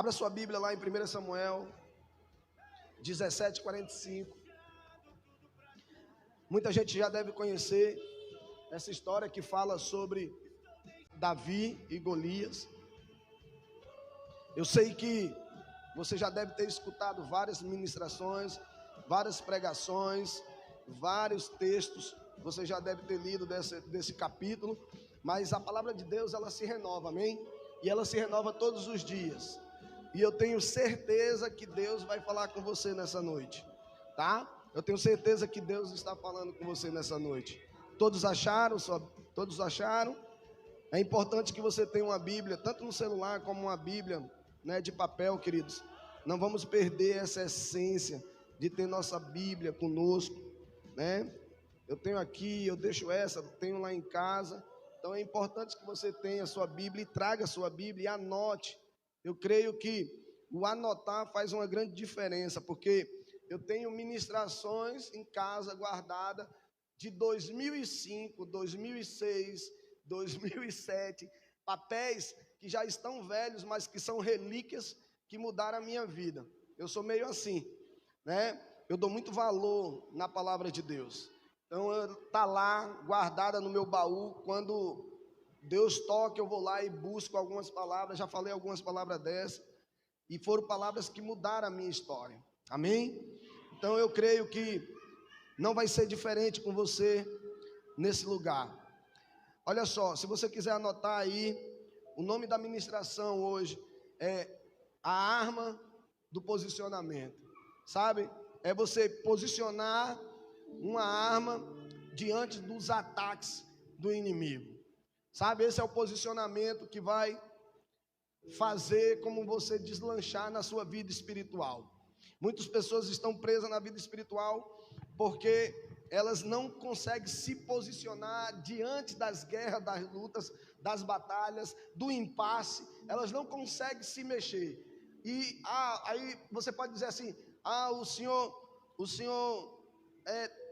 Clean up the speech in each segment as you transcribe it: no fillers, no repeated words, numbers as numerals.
Abra sua Bíblia lá em 1 Samuel 17:45. Muita gente já deve conhecer essa história que fala sobre Davi e Golias. Eu sei que você já deve ter escutado várias ministrações, várias pregações, vários textos. Você já deve ter lido desse capítulo. Mas a palavra de Deus, ela se renova, amém? E ela se renova todos os dias. E eu tenho certeza que Deus vai falar com você nessa noite, tá? Eu tenho certeza que Deus está falando com você nessa noite. Todos acharam? Todos acharam? É importante que você tenha uma Bíblia, tanto no celular como uma Bíblia, né, de papel, queridos. Não vamos perder essa essência de ter nossa Bíblia conosco, né? Eu tenho aqui, eu deixo essa, tenho lá em casa. Então é importante que você tenha a sua Bíblia e traga a sua Bíblia e anote. Eu creio que o anotar faz uma grande diferença, porque eu tenho ministrações em casa guardada de 2005, 2006, 2007, papéis que já estão velhos, mas que são relíquias que mudaram a minha vida. Eu sou meio assim, né? Eu dou muito valor na palavra de Deus. Então, está lá, guardada no meu baú. Quando Deus toca, eu vou lá e busco algumas palavras. Já falei algumas palavras dessas. E foram palavras que mudaram a minha história. Amém? Então, eu creio que não vai ser diferente com você nesse lugar. Olha só, se você quiser anotar aí, o nome da ministração hoje é a arma do posicionamento. Sabe? É você posicionar uma arma diante dos ataques do inimigo. Sabe, esse é o posicionamento que vai fazer como você deslanchar na sua vida espiritual. Muitas pessoas estão presas na vida espiritual porque elas não conseguem se posicionar diante das guerras, das lutas, das batalhas, do impasse. Elas não conseguem se mexer. E aí você pode dizer assim: o senhor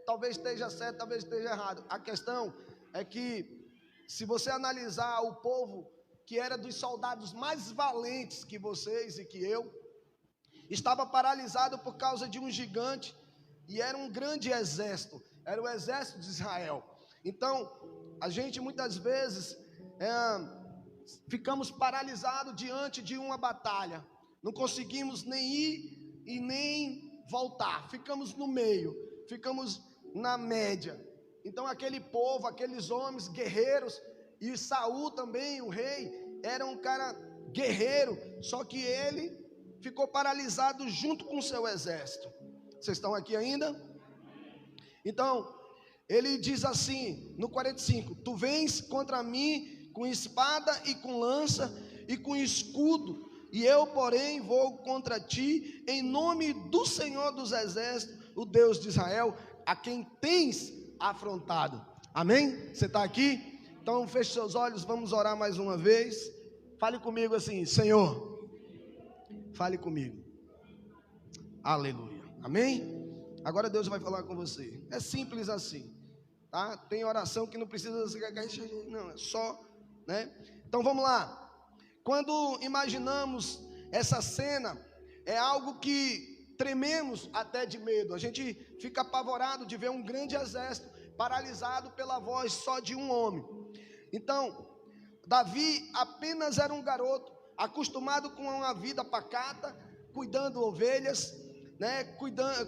talvez esteja certo, talvez esteja errado. A questão é que, se você analisar o povo que era dos soldados mais valentes que vocês e que eu, estava paralisado por causa de um gigante, e era um grande exército, era o exército de Israel. Então, a gente muitas vezes ficamos paralisados diante de uma batalha, não conseguimos nem ir e nem voltar, ficamos no meio, ficamos na média. Então aquele povo, aqueles homens guerreiros, e Saul também, o rei, era um cara guerreiro, só que ele ficou paralisado junto com o seu exército. Vocês estão aqui ainda? Então ele diz assim no 45: tu vens contra mim com espada e com lança e com escudo, e eu porém vou contra ti em nome do Senhor dos exércitos, o Deus de Israel, a quem tens afrontado. Amém? Você está aqui? Então feche seus olhos, vamos orar mais uma vez. Fale comigo assim: Senhor, fale comigo. Aleluia. Amém? Agora Deus vai falar com você. É simples assim, tá? Tem oração que não precisa, não, é só, né? Então vamos lá. Quando imaginamos essa cena, é algo que trememos até de medo. A gente fica apavorado de ver um grande exército paralisado pela voz só de um homem. Então, Davi apenas era um garoto, acostumado com uma vida pacata, cuidando ovelhas, né,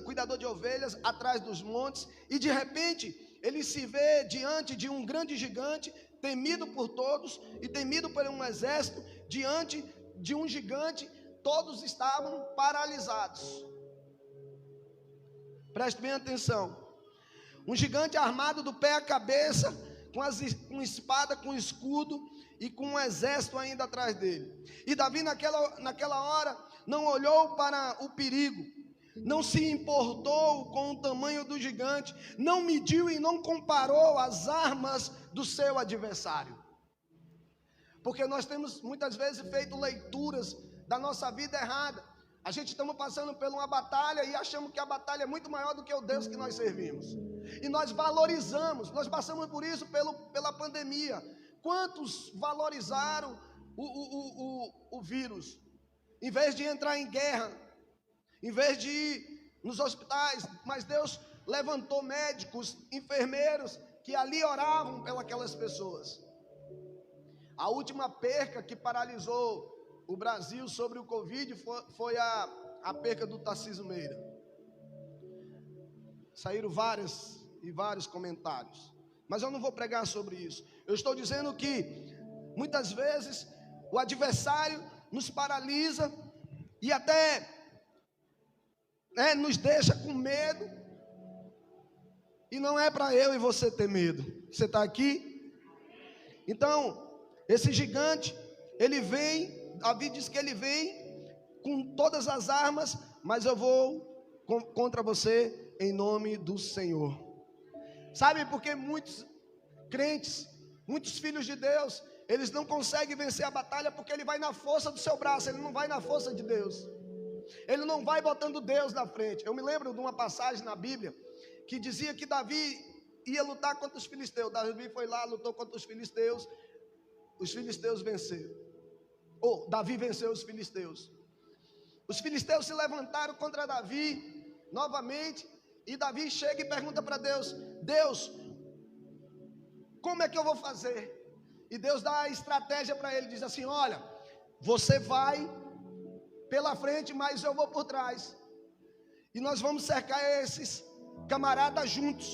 cuidador de ovelhas atrás dos montes, e de repente ele se vê diante de um grande gigante, temido por todos e temido por um exército. Diante de um gigante, todos estavam paralisados. Preste bem atenção. Um gigante armado do pé à cabeça, com espada, com escudo e com um exército ainda atrás dele. E Davi naquela hora não olhou para o perigo, não se importou com o tamanho do gigante, não mediu e não comparou as armas do seu adversário. Porque nós temos muitas vezes feito leituras da nossa vida errada. A gente estamos passando por uma batalha e achamos que a batalha é muito maior do que o Deus que nós servimos. E nós valorizamos, nós passamos por isso pela pandemia. Quantos valorizaram o vírus? em vez de entrar em guerra, em vez de ir nos hospitais, mas Deus levantou médicos, enfermeiros, que ali oravam pelas pessoas. A última perca que paralisou o Brasil sobre o Covid foi a perca do Tarcísio Meira. Saíram vários comentários, mas eu não vou pregar sobre isso. Eu estou dizendo que muitas vezes o adversário nos paralisa e até nos deixa com medo. E não é para eu e você ter medo. Você está aqui? Então, esse gigante, ele vem, Davi diz que ele vem com todas as armas, mas eu vou contra você em nome do Senhor. Sabe por que muitos crentes, muitos filhos de Deus, eles não conseguem vencer a batalha? Porque ele vai na força do seu braço, ele não vai na força de Deus. Ele não vai botando Deus na frente. Eu me lembro de uma passagem na Bíblia que dizia que Davi ia lutar contra os filisteus. Davi foi lá, lutou contra os filisteus venceram. Davi venceu os filisteus. Os filisteus se levantaram contra Davi novamente, e Davi chega e pergunta para Deus: Deus, como é que eu vou fazer? E Deus dá a estratégia para ele, diz assim: olha, você vai pela frente, mas eu vou por trás, e nós vamos cercar esses camaradas juntos.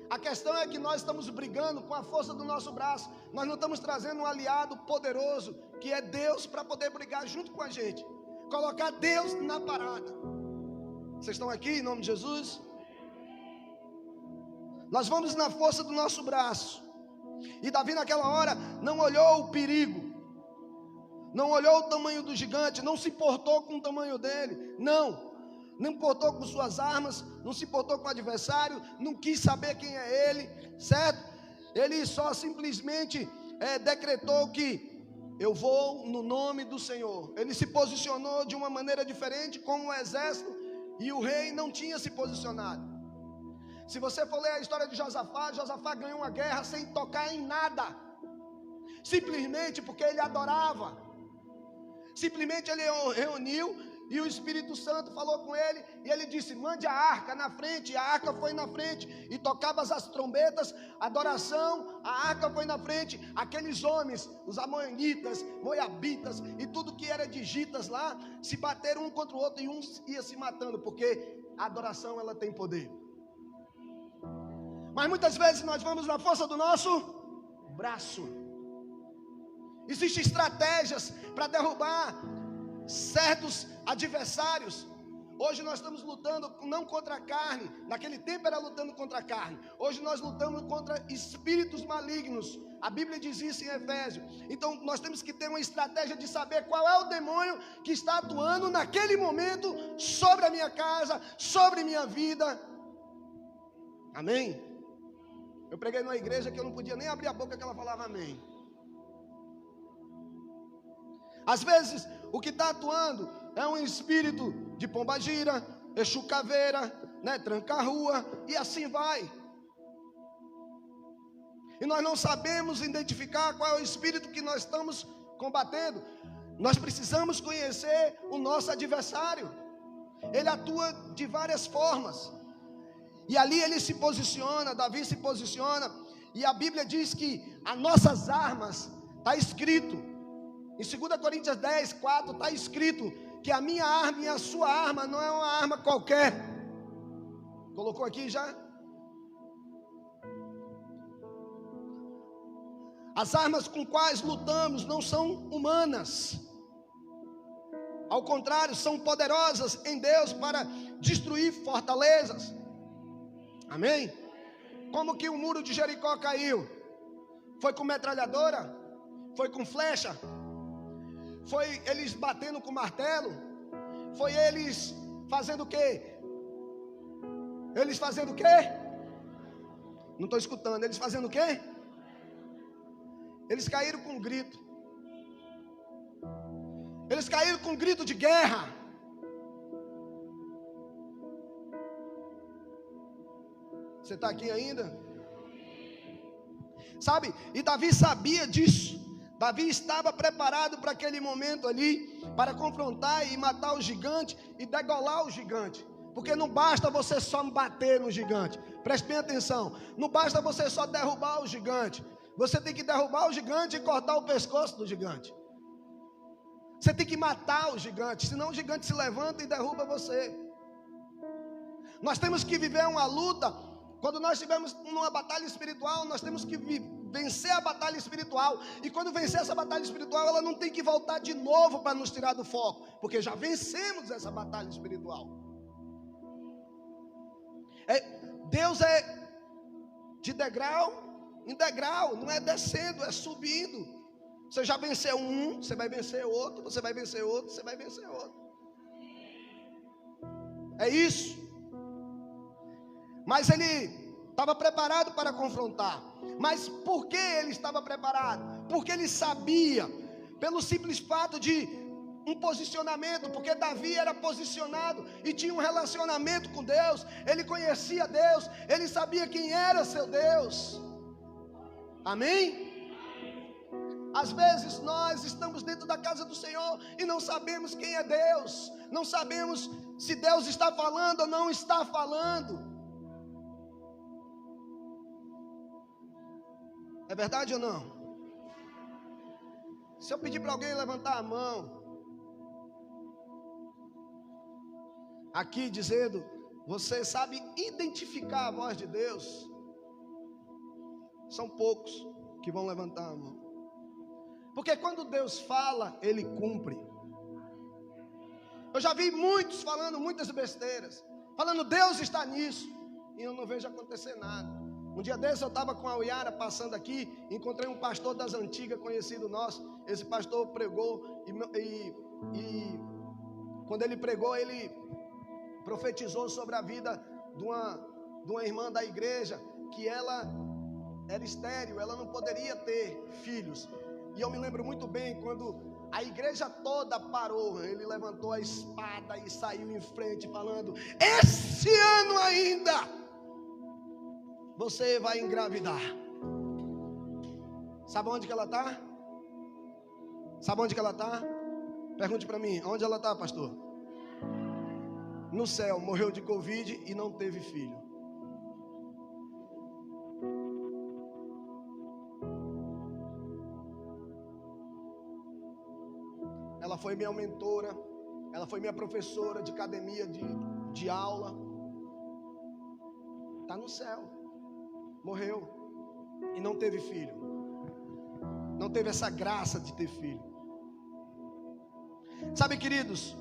A questão é que nós estamos brigando com a força do nosso braço. Nós não estamos trazendo um aliado poderoso, que é Deus, para poder brigar junto com a gente, colocar Deus na parada. Vocês estão aqui em nome de Jesus? Nós vamos na força do nosso braço. E Davi naquela hora não olhou o perigo, não olhou o tamanho do gigante, não se importou com o tamanho dele, não importou com suas armas, não se importou com o adversário, não quis saber quem é ele, certo? Ele só simplesmente decretou que eu vou no nome do Senhor. Ele se posicionou de uma maneira diferente com o exército, e o rei não tinha se posicionado. Se você for ler a história de Josafá ganhou uma guerra sem tocar em nada, simplesmente porque ele adorava. Simplesmente ele reuniu, e o Espírito Santo falou com ele, e ele disse: mande a arca na frente. E a arca foi na frente, e tocava as trombetas, adoração, a arca foi na frente. Aqueles homens, os amonitas, moabitas e tudo que era de gitas lá, se bateram um contra o outro, e um ia se matando, porque a adoração, ela tem poder. Mas muitas vezes nós vamos na força do nosso braço. Existem estratégias para derrubar certos adversários. Hoje nós estamos lutando não contra a carne. Naquele tempo era lutando contra a carne. Hoje nós lutamos contra espíritos malignos. A Bíblia diz isso em Efésios. Então nós temos que ter uma estratégia de saber qual é o demônio que está atuando naquele momento sobre a minha casa, sobre minha vida. Amém? Eu preguei numa igreja que eu não podia nem abrir a boca, que ela falava amém. Às vezes o que está atuando é um espírito de pombagira, Exu caveira, tranca-rua, e assim vai. E nós não sabemos identificar qual é o espírito que nós estamos combatendo. Nós precisamos conhecer o nosso adversário. Ele atua de várias formas, e ali ele se posiciona, Davi se posiciona. E a Bíblia diz que as nossas armas, está escrito em 2 Coríntios 10, 4, está escrito que a minha arma e a sua arma não é uma arma qualquer. Colocou aqui já? As armas com quais lutamos não são humanas. Ao contrário, são poderosas em Deus para destruir fortalezas. Amém? Como que o muro de Jericó caiu? Foi com metralhadora? Foi com flecha? Foi eles batendo com martelo? Foi eles fazendo o quê? Eles fazendo o quê? Não estou escutando. Eles fazendo o quê? Eles caíram com um grito. Eles caíram com um grito de guerra. Você está aqui ainda? Sabe? E Davi sabia disso. Davi estava preparado para aquele momento ali, para confrontar e matar o gigante e degolar o gigante. Porque não basta você só bater no gigante. Preste bem atenção. Não basta você só derrubar o gigante. Você tem que derrubar o gigante e cortar o pescoço do gigante. Você tem que matar o gigante, senão o gigante se levanta e derruba você. Nós temos que viver uma luta. Quando nós estivermos numa batalha espiritual, nós temos que vencer a batalha espiritual. E quando vencer essa batalha espiritual, ela não tem que voltar de novo para nos tirar do foco, porque já vencemos essa batalha espiritual. Deus é de degrau em degrau, não é descendo, é subindo. Você já venceu um, você vai vencer outro, você vai vencer outro, você vai vencer outro. É isso. Mas ele estava preparado para confrontar. Mas por que ele estava preparado? Porque ele sabia, pelo simples fato de um posicionamento, porque Davi era posicionado e tinha um relacionamento com Deus. Ele conhecia Deus, ele sabia quem era seu Deus. Amém? Às vezes nós estamos dentro da casa do Senhor e não sabemos quem é Deus, não sabemos se Deus está falando ou não está falando. É verdade ou não? Se eu pedir para alguém levantar a mão aqui dizendo, você sabe identificar a voz de Deus? São poucos que vão levantar a mão. Porque quando Deus fala, Ele cumpre. Eu já vi muitos falando muitas besteiras, falando Deus está nisso, e eu não vejo acontecer nada. Um dia desse eu estava com a Uyara passando aqui, encontrei um pastor das antigas, conhecido nosso. Esse pastor pregou e quando ele pregou, ele profetizou sobre a vida de uma irmã da igreja, que ela era estéril, ela não poderia ter filhos. E eu me lembro muito bem quando a igreja toda parou, ele levantou a espada e saiu em frente falando, esse ano ainda você vai engravidar. Sabe onde que ela está? Sabe onde que ela está? Pergunte para mim, onde ela está, pastor? No céu, morreu de Covid e não teve filho. Ela foi minha mentora, ela foi minha professora de academia, de aula. Está no céu. Morreu e não teve filho. Não teve essa graça de ter filho. Sabe, queridos?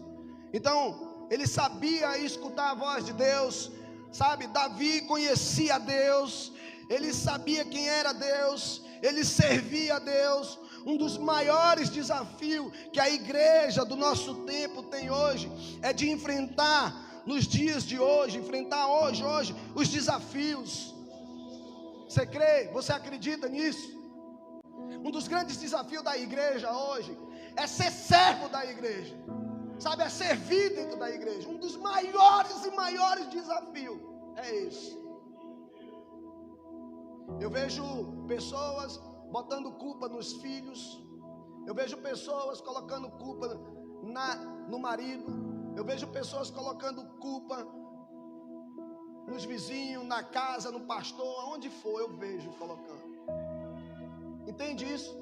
Então, ele sabia escutar a voz de Deus. Sabe, Davi conhecia Deus. Ele sabia quem era Deus. Ele servia a Deus. Um dos maiores desafios que a igreja do nosso tempo tem hoje é de enfrentar nos dias de hoje, enfrentar hoje os desafios. Você crê? Você acredita nisso? Um dos grandes desafios da igreja hoje é ser servo da igreja, sabe, é servir dentro da igreja. Um dos maiores desafios é esse. Eu vejo pessoas botando culpa nos filhos, eu vejo pessoas colocando culpa no marido, eu vejo pessoas colocando culpa nos vizinhos, na casa, no pastor, aonde for eu vejo colocando. Entende isso?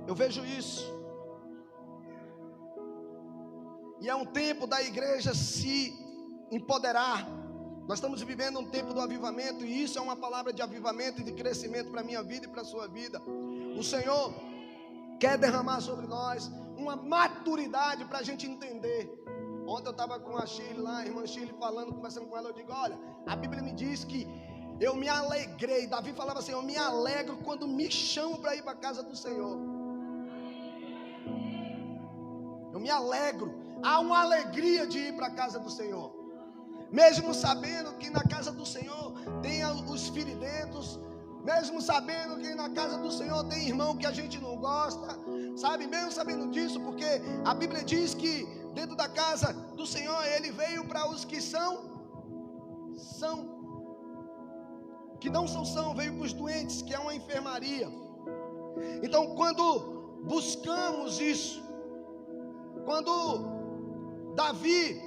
Eu vejo isso. E é um tempo da igreja se empoderar. Nós estamos vivendo um tempo do avivamento, e isso é uma palavra de avivamento e de crescimento para a minha vida e para a sua vida. O Senhor quer derramar sobre nós uma maturidade para a gente entender. Ontem eu estava com a Shirley lá, a irmã Shirley, conversando com ela. Eu digo, olha, a Bíblia me diz que eu me alegrei. Davi falava assim, eu me alegro quando me chamam para ir para a casa do Senhor. Eu me alegro. Há uma alegria de ir para a casa do Senhor, mesmo sabendo que na casa do Senhor tem os feridentos, mesmo sabendo que na casa do Senhor tem irmão que a gente não gosta, sabe, mesmo sabendo disso, porque a Bíblia diz que dentro da casa do Senhor Ele veio para os que são que não são sãos, veio para os doentes, que é uma enfermaria. Então, quando buscamos isso, quando Davi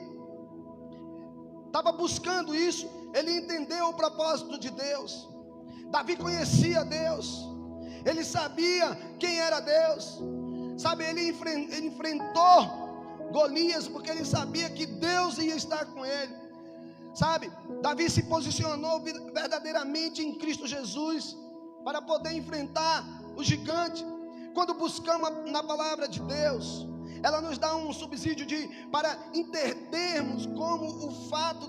estava buscando isso, ele entendeu o propósito de Deus. Davi conhecia Deus, ele sabia quem era Deus, sabe, ele enfrentou Golias, porque ele sabia que Deus ia estar com ele, sabe. Davi se posicionou verdadeiramente em Cristo Jesus, para poder enfrentar o gigante. Quando buscamos na palavra de Deus, ela nos dá um subsídio para entendermos como o fato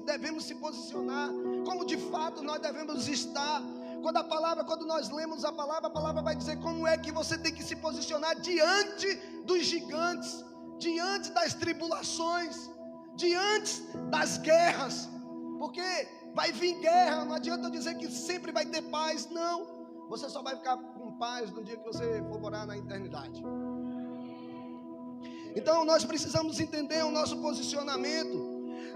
devemos se posicionar, como de fato nós devemos estar. Quando nós lemos a palavra vai dizer como é que você tem que se posicionar diante dos gigantes, diante das tribulações, diante das guerras, porque vai vir guerra. Não adianta eu dizer que sempre vai ter paz, não. Você só vai ficar com paz no dia que você for morar na eternidade. Então nós precisamos entender o nosso posicionamento,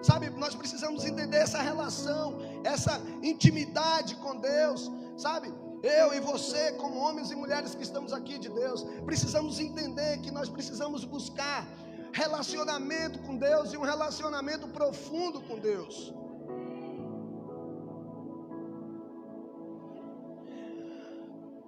sabe, nós precisamos entender essa relação, essa intimidade com Deus, sabe. Eu e você, como homens e mulheres que estamos aqui de Deus, precisamos entender que nós precisamos buscar relacionamento com Deus, e um relacionamento profundo com Deus.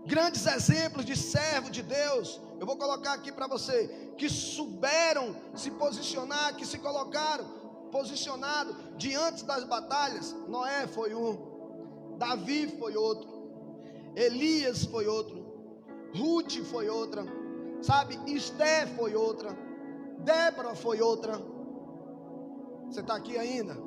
Grandes exemplos de servo de Deus, eu vou colocar aqui para você, que souberam se posicionar, que se colocaram posicionado diante das batalhas. Noé foi um, Davi foi outro, Elias foi outro, Ruth foi outra, sabe, Esté foi outra, Débora foi outra. Você está aqui ainda?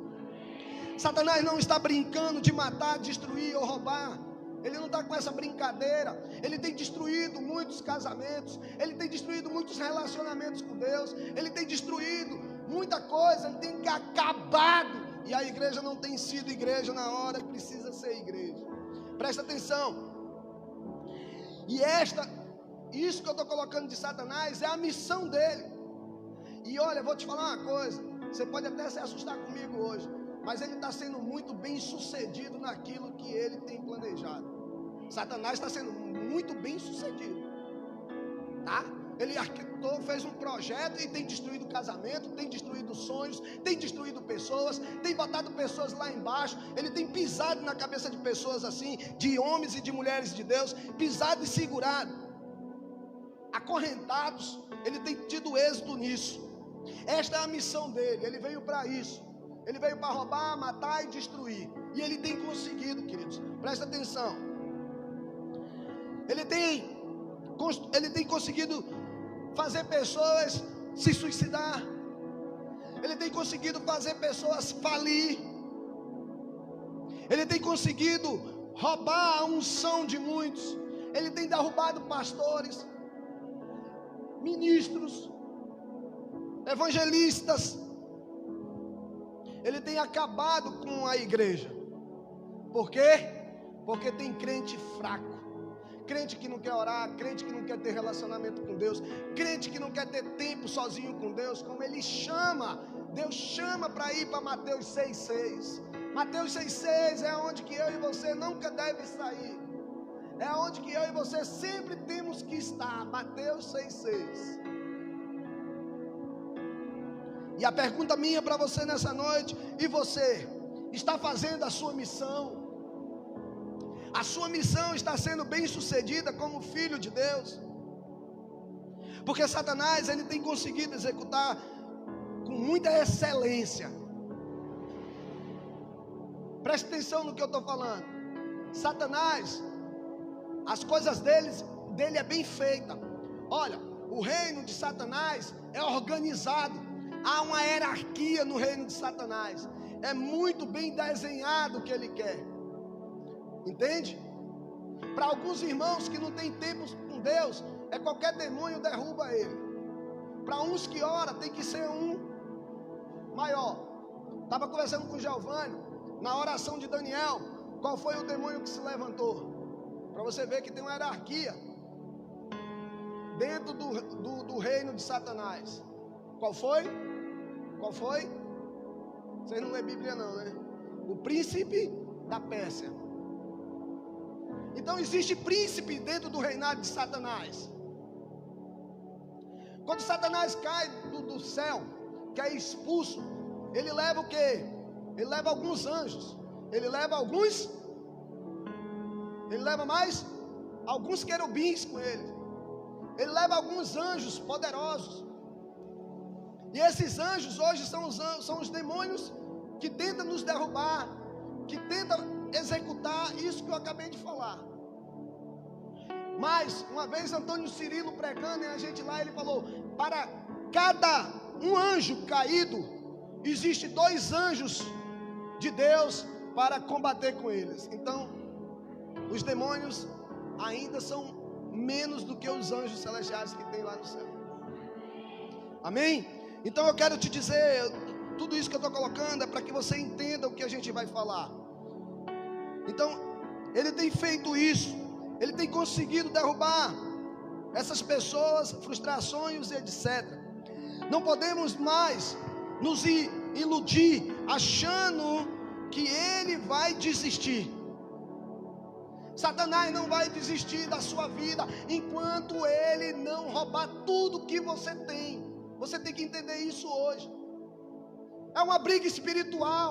Satanás não está brincando de matar, destruir ou roubar. Ele não está com essa brincadeira. Ele tem destruído muitos casamentos, ele tem destruído muitos relacionamentos com Deus, ele tem destruído muita coisa, ele tem acabado. E a igreja não tem sido igreja na hora que precisa ser igreja. Presta atenção. E isso que eu estou colocando de Satanás é a missão dele. E olha, eu vou te falar uma coisa, você pode até se assustar comigo hoje, mas ele está sendo muito bem sucedido naquilo que ele tem planejado. Satanás está sendo muito bem sucedido, tá? Ele arquitetou, fez um projeto e tem destruído casamento, tem destruído sonhos, tem destruído pessoas, tem botado pessoas lá embaixo. Ele tem pisado na cabeça de pessoas assim, de homens e de mulheres de Deus, pisado e segurado, acorrentados. Ele tem tido êxito nisso. Esta é a missão dele, ele veio para isso. Ele veio para roubar, matar e destruir. E ele tem conseguido, queridos. Presta atenção. Ele tem conseguido fazer pessoas se suicidar. Ele tem conseguido fazer pessoas falir. Ele tem conseguido roubar a unção de muitos. Ele tem derrubado pastores, ministros, evangelistas. Ele tem acabado com a igreja. Por quê? Porque tem crente fraco, crente que não quer orar, crente que não quer ter relacionamento com Deus, crente que não quer ter tempo sozinho com Deus, como ele chama. Deus chama para ir para Mateus 6,6. Mateus 6,6 é onde que eu e você nunca deve sair, é onde que eu e você sempre temos que estar. Mateus 6,6. E a pergunta minha para você nessa noite: e você está fazendo a sua missão? A sua missão está sendo bem sucedida como filho de Deus? Porque Satanás, ele tem conseguido executar com muita excelência. Preste atenção no que eu estou falando. Satanás, as coisas dele é bem feita. Olha, o reino de Satanás é organizado. Há uma hierarquia no reino de Satanás. É muito bem desenhado o que ele quer. Entende? Para alguns irmãos que não têm tempo com Deus, qualquer demônio derruba ele. Para uns que ora, tem que ser um maior. Estava conversando com o Giovanni, na oração de Daniel, qual foi o demônio que se levantou? Para você ver que tem uma hierarquia dentro do reino de Satanás. Qual foi? Qual foi? Vocês não lêem Bíblia não, né? O príncipe da Pérsia. Então existe príncipe dentro do reinado de Satanás. Quando Satanás cai do céu, que é expulso, ele leva o quê? Ele leva alguns anjos. Ele leva mais alguns querubins com ele. Ele leva alguns anjos poderosos. E esses anjos hoje são os demônios que tentam nos derrubar, que tentam executar isso que eu acabei de falar. Mas uma vez Antônio Cirilo pregando, e a gente lá, ele falou: para cada um anjo caído, existe 2 anjos de Deus para combater com eles. Então, os demônios ainda são menos do que os anjos celestiais que tem lá no céu. Amém? Então eu quero te dizer, tudo isso que eu estou colocando é para que você entenda o que a gente vai falar. Então, ele tem feito isso, ele tem conseguido derrubar essas pessoas, frustrações e etc. Não podemos mais nos iludir achando que ele vai desistir. Satanás não vai desistir da sua vida enquanto ele não roubar tudo que você tem. Você tem que entender isso hoje. É uma briga espiritual,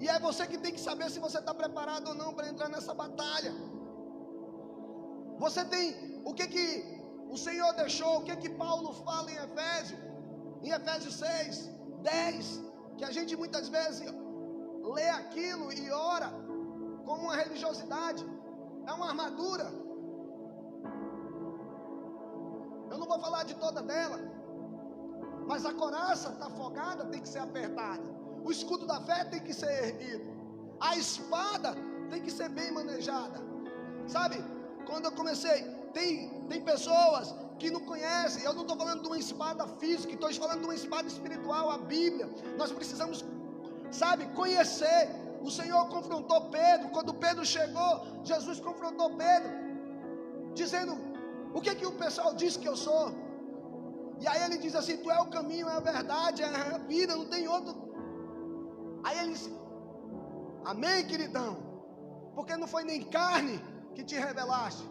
e é você que tem que saber se você está preparado ou não para entrar nessa batalha. Você tem o que o Senhor deixou, o que Paulo fala em Efésios 6, 10, que a gente muitas vezes lê aquilo e ora como uma religiosidade. É uma armadura. Eu não vou falar de toda dela, mas a coraça está afogada, tem que ser apertada. O escudo da fé tem que ser erguido. A espada tem que ser bem manejada. Sabe, quando eu comecei, tem pessoas que não conhecem. Eu não estou falando de uma espada física, estou falando de uma espada espiritual, a Bíblia. Nós precisamos, conhecer. O Senhor confrontou Pedro. Quando Pedro chegou, Jesus confrontou Pedro, dizendo: o que o pessoal diz que eu sou? E aí ele diz assim: tu é o caminho, é a verdade, é a vida, não tem outro. Aí ele disse: amém, queridão, porque não foi nem carne que te revelaste,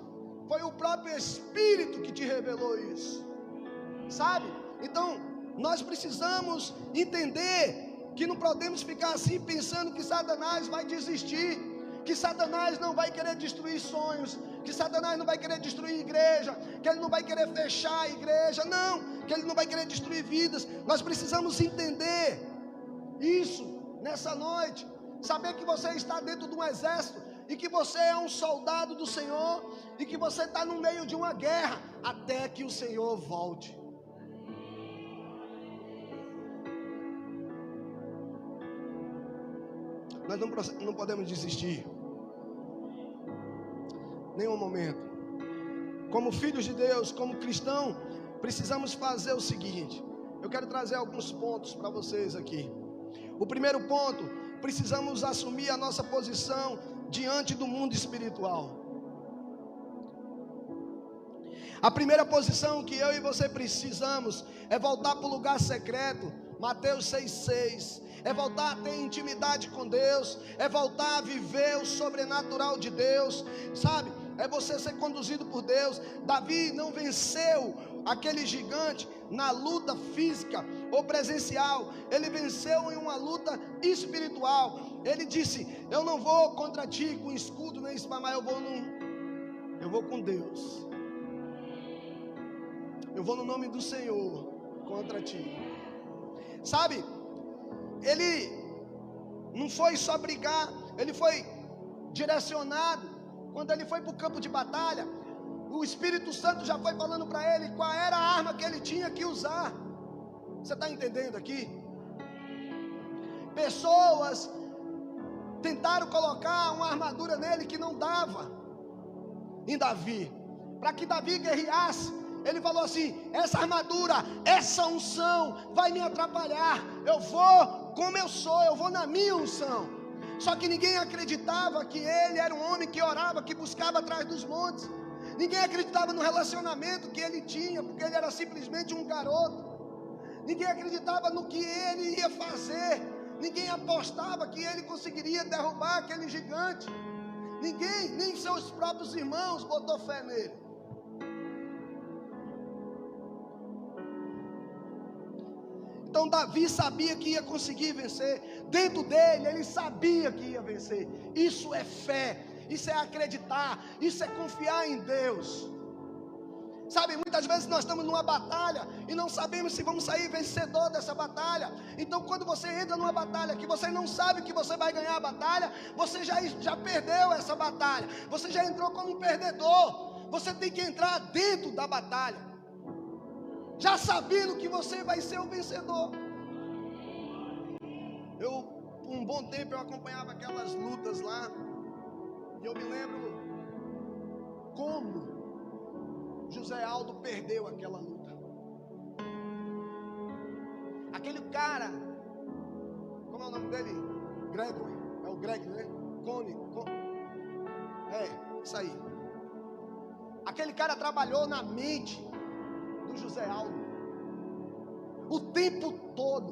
foi o próprio Espírito que te revelou isso. Sabe? Então nós precisamos entender que não podemos ficar assim pensando que Satanás vai desistir, que Satanás não vai querer destruir sonhos, que Satanás não vai querer destruir igreja, que ele não vai querer fechar a igreja, não, que ele não vai querer destruir vidas. Nós precisamos entender isso nessa noite, saber que você está dentro de um exército, e que você é um soldado do Senhor, e que você está no meio de uma guerra, até que o Senhor volte. Nós não podemos desistir, nenhum momento. Como filhos de Deus, como cristão, precisamos fazer o seguinte. Eu quero trazer alguns pontos para vocês aqui. O primeiro ponto: precisamos assumir a nossa posição diante do mundo espiritual. A primeira posição que eu e você precisamos é voltar para o lugar secreto. Mateus 6,6. É voltar a ter intimidade com Deus, é voltar a viver o sobrenatural de Deus, sabe? É você ser conduzido por Deus. Davi não venceu aquele gigante na luta física ou presencial, ele venceu em uma luta espiritual. Ele disse: eu não vou contra ti com escudo nem espada, mas eu vou com Deus. Eu vou no nome do Senhor contra ti. Sabe? Ele não foi só brigar, ele foi direcionado. Quando ele foi para o campo de batalha, o Espírito Santo já foi falando para ele qual era a arma que ele tinha que usar. Você está entendendo aqui? Pessoas tentaram colocar uma armadura nele que não dava em Davi, para que Davi guerreasse. Ele falou assim: essa armadura, essa unção vai me atrapalhar. Eu vou como eu sou, eu vou na minha unção. Só que ninguém acreditava que ele era um homem que orava, que buscava atrás dos montes. Ninguém acreditava no relacionamento que ele tinha, porque ele era simplesmente um garoto. Ninguém acreditava no que ele ia fazer. Ninguém apostava que ele conseguiria derrubar aquele gigante. Ninguém, nem seus próprios irmãos botou fé nele. Então Davi sabia que ia conseguir vencer. Dentro dele, ele sabia que ia vencer. Isso é fé, isso é acreditar, isso é confiar em Deus. Sabe, muitas vezes nós estamos numa batalha e não sabemos se vamos sair vencedor dessa batalha. Então quando você entra numa batalha que você não sabe que você vai ganhar a batalha, você já perdeu essa batalha. Você já entrou como um perdedor. Você tem que entrar dentro da batalha, já sabendo que você vai ser o vencedor. Por um bom tempo eu acompanhava aquelas lutas lá, e eu me lembro como José Aldo perdeu aquela luta. Aquele cara, como é o nome dele? Gregory, é o Greg, né? Isso aí. Aquele cara trabalhou na mente do José Aldo o tempo todo.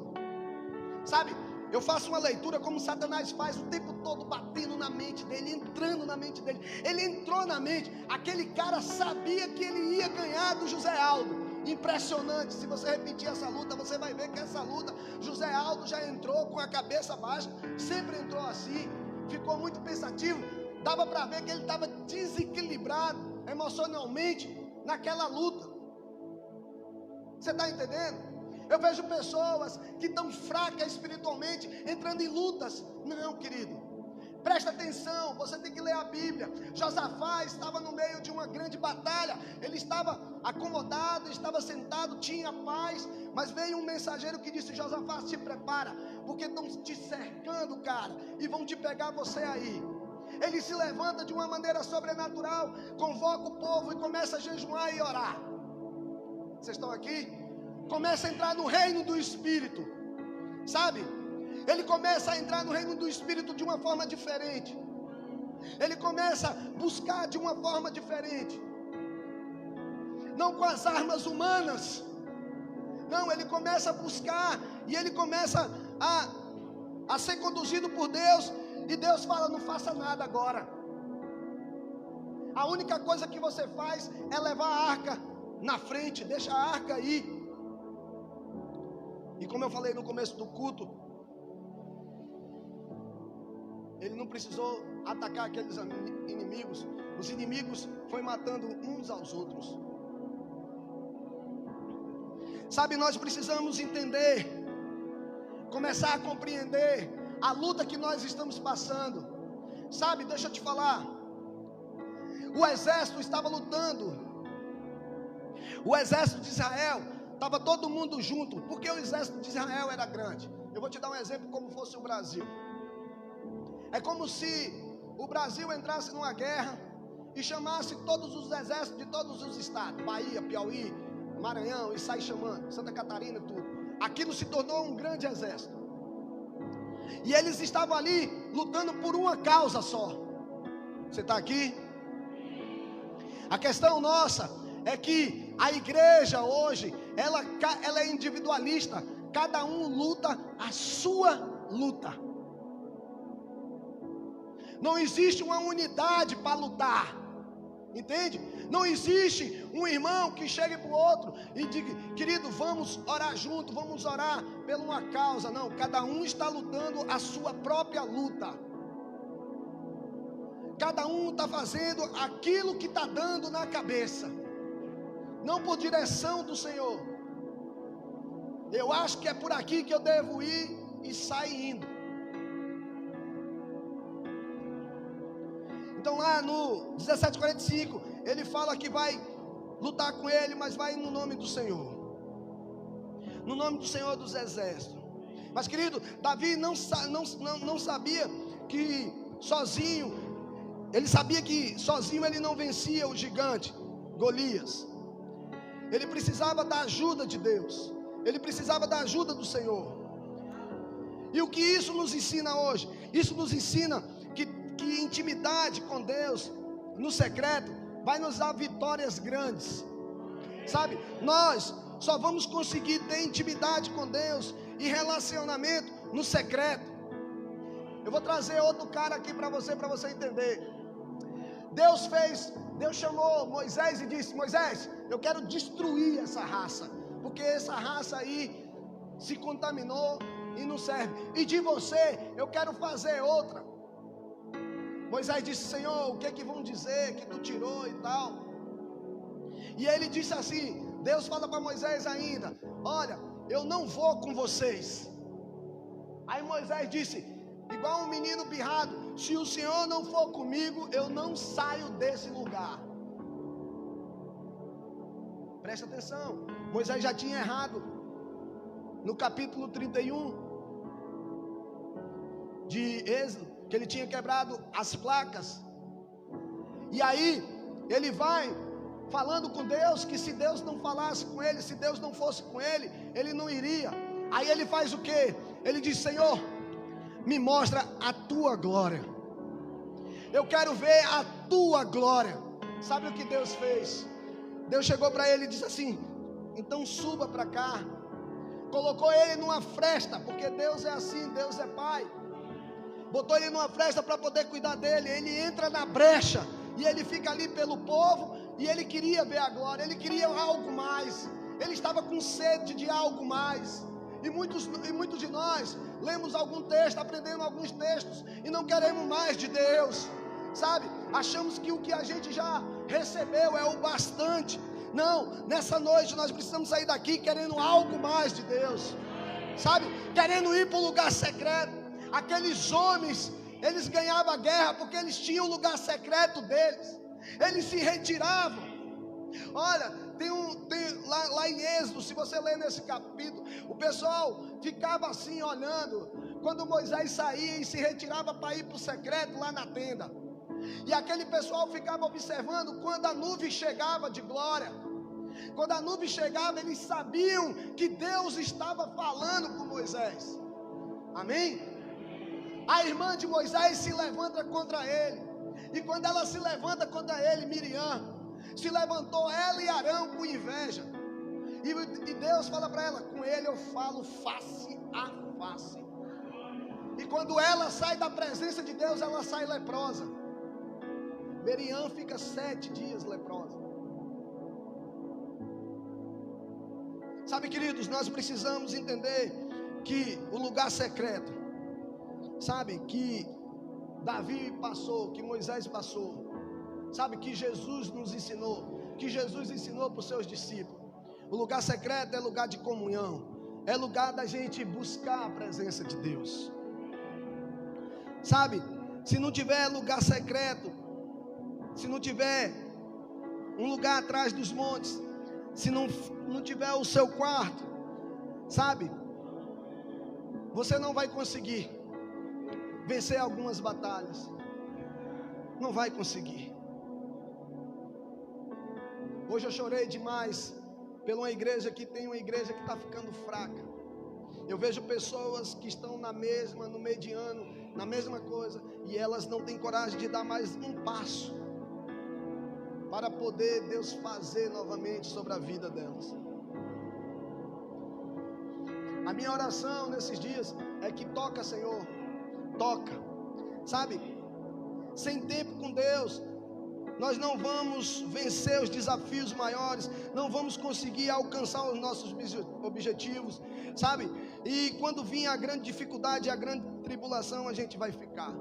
Sabe, eu faço uma leitura como Satanás faz o tempo todo, batendo na mente dele, entrando na mente dele. Ele entrou na mente. Aquele cara sabia que ele ia ganhar do José Aldo. Impressionante. Se você repetir essa luta, você vai ver que essa luta, José Aldo já entrou com a cabeça baixa. Sempre entrou assim. Ficou muito pensativo. Dava para ver que ele estava desequilibrado emocionalmente naquela luta. Você está entendendo? Eu vejo pessoas que estão fracas espiritualmente entrando em lutas. Não, querido, presta atenção, você tem que ler a Bíblia. Josafá estava no meio de uma grande batalha. Ele estava acomodado, estava sentado, tinha paz. Mas veio um mensageiro que disse: Josafá, se prepara, porque estão te cercando, cara, e vão te pegar você aí. Ele se levanta de uma maneira sobrenatural, convoca o povo e começa a jejuar e orar. Vocês estão aqui? Começa a entrar no reino do Espírito, sabe? Ele começa a entrar no reino do Espírito de uma forma diferente. Ele começa a buscar de uma forma diferente, não com as armas humanas. Não, ele começa a buscar e ele começa a ser conduzido por Deus. E Deus fala: não faça nada agora. A única coisa que você faz é levar a arca na frente, deixa a arca aí. E como eu falei no começo do culto, ele não precisou atacar aqueles inimigos. Os inimigos foi matando uns aos outros. Sabe, nós precisamos entender, começar a compreender a luta que nós estamos passando. Sabe, deixa eu te falar, o exército estava lutando. O exército de Israel, estava todo mundo junto, porque o exército de Israel era grande. Eu vou te dar um exemplo como fosse o Brasil. É como se o Brasil entrasse numa guerra e chamasse todos os exércitos de todos os estados, Bahia, Piauí, Maranhão, e sai chamando, Santa Catarina, tudo. Aquilo se tornou um grande exército. E eles estavam ali lutando por uma causa só. Você está aqui? A questão nossa é que a igreja hoje, ela é individualista. Cada um luta a sua luta. Não existe uma unidade para lutar. Entende? Não existe um irmão que chegue para o outro e diga: querido, vamos orar junto, vamos orar por uma causa. Não, cada um está lutando a sua própria luta. Cada um está fazendo aquilo que está dando na cabeça, não por direção do Senhor. Eu acho que é por aqui que eu devo ir, e sai indo. Então lá no 17:45, ele fala que vai lutar com ele, mas vai no nome do Senhor, no nome do Senhor dos exércitos. Mas querido, Davi não sabia que sozinho, ele sabia que sozinho ele não vencia o gigante Golias. Ele precisava da ajuda de Deus, ele precisava da ajuda do Senhor. E o que isso nos ensina hoje? Isso nos ensina que intimidade com Deus no secreto vai nos dar vitórias grandes. Sabe, nós só vamos conseguir ter intimidade com Deus e relacionamento no secreto. Eu vou trazer outro cara aqui para você entender. Deus chamou Moisés e disse: Moisés, eu quero destruir essa raça, porque essa raça aí se contaminou e não serve, e de você eu quero fazer outra. Moisés disse: Senhor, o que é que vão dizer que tu tirou e tal? E ele disse assim, Deus fala para Moisés ainda: olha, eu não vou com vocês. Aí Moisés disse, igual um menino birrado: se o Senhor não for comigo, eu não saio desse lugar. Presta atenção, Moisés já tinha errado no capítulo 31 de Êxodo, que ele tinha quebrado as placas. E aí ele vai falando com Deus que se Deus não falasse com ele, se Deus não fosse com ele, ele não iria. Aí ele faz o que? Ele diz: Senhor, me mostra a tua glória, eu quero ver a tua glória. Sabe o que Deus fez? Deus chegou para ele e disse assim: então suba para cá. Colocou ele numa fresta, porque Deus é assim, Deus é Pai. Botou ele numa fresta para poder cuidar dele. Ele entra na brecha e ele fica ali pelo povo, e ele queria ver a glória, ele queria algo mais, ele estava com sede de algo mais. E muitos de nós lemos algum texto, aprendemos alguns textos e não queremos mais de Deus, sabe? Achamos que o que a gente já recebeu é o bastante. Não, nessa noite nós precisamos sair daqui querendo algo mais de Deus, sabe? Querendo ir para o lugar secreto. Aqueles homens, eles ganhavam a guerra porque eles tinham o lugar secreto deles. Eles se retiravam. Olha, lá em Êxodo, se você ler nesse capítulo, o pessoal ficava assim olhando quando Moisés saía e se retirava para ir para o secreto lá na tenda. E aquele pessoal ficava observando quando a nuvem chegava de glória. Quando a nuvem chegava, eles sabiam que Deus estava falando com Moisés. Amém? A irmã de Moisés se levanta contra ele. E quando ela se levanta contra ele, Miriam, se levantou ela e Arão com inveja. E Deus fala para ela: com ele eu falo face a face. E quando ela sai da presença de Deus, ela sai leprosa. Miriam fica 7 dias leprosa. Sabe, queridos, nós precisamos entender que o lugar secreto, sabe, que Davi passou, que Moisés passou, sabe, que Jesus nos ensinou, que Jesus ensinou para os seus discípulos. O lugar secreto é lugar de comunhão, é lugar da gente buscar a presença de Deus. Sabe, se não tiver lugar secreto, se não tiver um lugar atrás dos montes, se não tiver o seu quarto, sabe, você não vai conseguir vencer algumas batalhas. Não vai conseguir. Hoje eu chorei demais pela uma igreja que tem uma igreja que está ficando fraca. Eu vejo pessoas que estão no mediano, na mesma coisa, e elas não têm coragem de dar mais um passo para poder Deus fazer novamente sobre a vida delas. A minha oração nesses dias é que toca, Senhor, toca, sabe? Sem tempo com Deus, nós não vamos vencer os desafios maiores, não vamos conseguir alcançar os nossos objetivos, sabe? E quando vir a grande dificuldade, a grande tribulação, a gente vai ficar.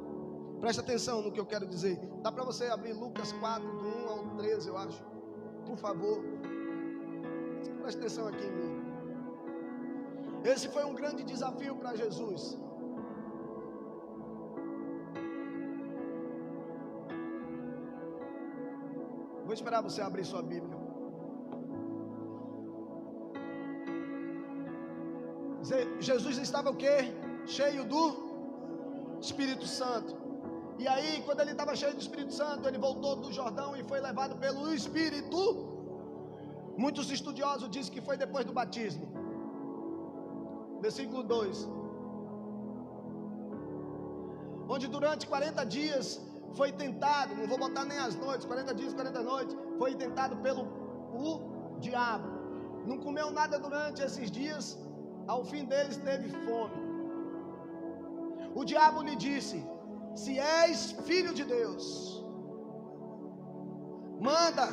Presta atenção no que eu quero dizer. Dá para você abrir Lucas 4, do 1 ao 13, eu acho, por favor. Presta atenção aqui em mim. Esse foi um grande desafio para Jesus. Vou esperar você abrir sua Bíblia. Jesus estava o quê? Cheio do Espírito Santo. E aí, quando ele estava cheio do Espírito Santo, ele voltou do Jordão e foi levado pelo Espírito. Muitos estudiosos dizem que foi depois do batismo. Versículo 2. Onde durante 40 dias foi tentado, não vou botar nem as noites, 40 dias, 40 noites, foi tentado pelo diabo. Não comeu nada durante esses dias, ao fim deles teve fome. O diabo lhe disse: se és filho de Deus, manda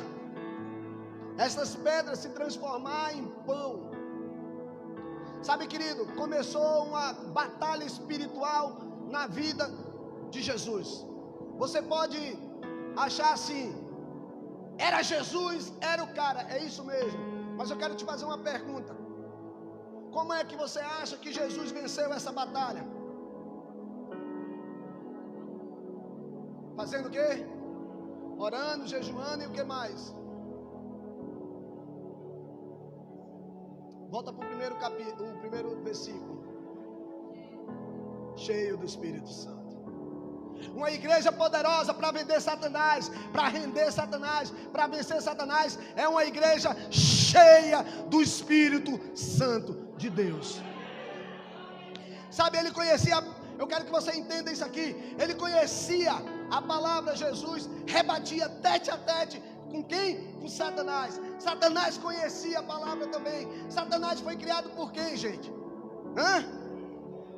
essas pedras se transformar em pão. Sabe, querido, começou uma batalha espiritual na vida de Jesus. Você pode achar assim, era Jesus, era o cara, é isso mesmo. Mas eu quero te fazer uma pergunta. Como é que você acha que Jesus venceu essa batalha? Fazendo o quê? Orando, jejuando e o que mais? Volta para o primeiro capítulo, o primeiro versículo. Cheio do Espírito Santo. Uma igreja poderosa para vender Satanás, para render Satanás, para vencer Satanás, é uma igreja cheia do Espírito Santo de Deus. Sabe, ele conhecia, eu quero que você entenda isso aqui, ele conhecia a palavra Jesus, rebatia tete a tete. Com quem? Com Satanás. Satanás conhecia a palavra também. Satanás foi criado por quem, gente?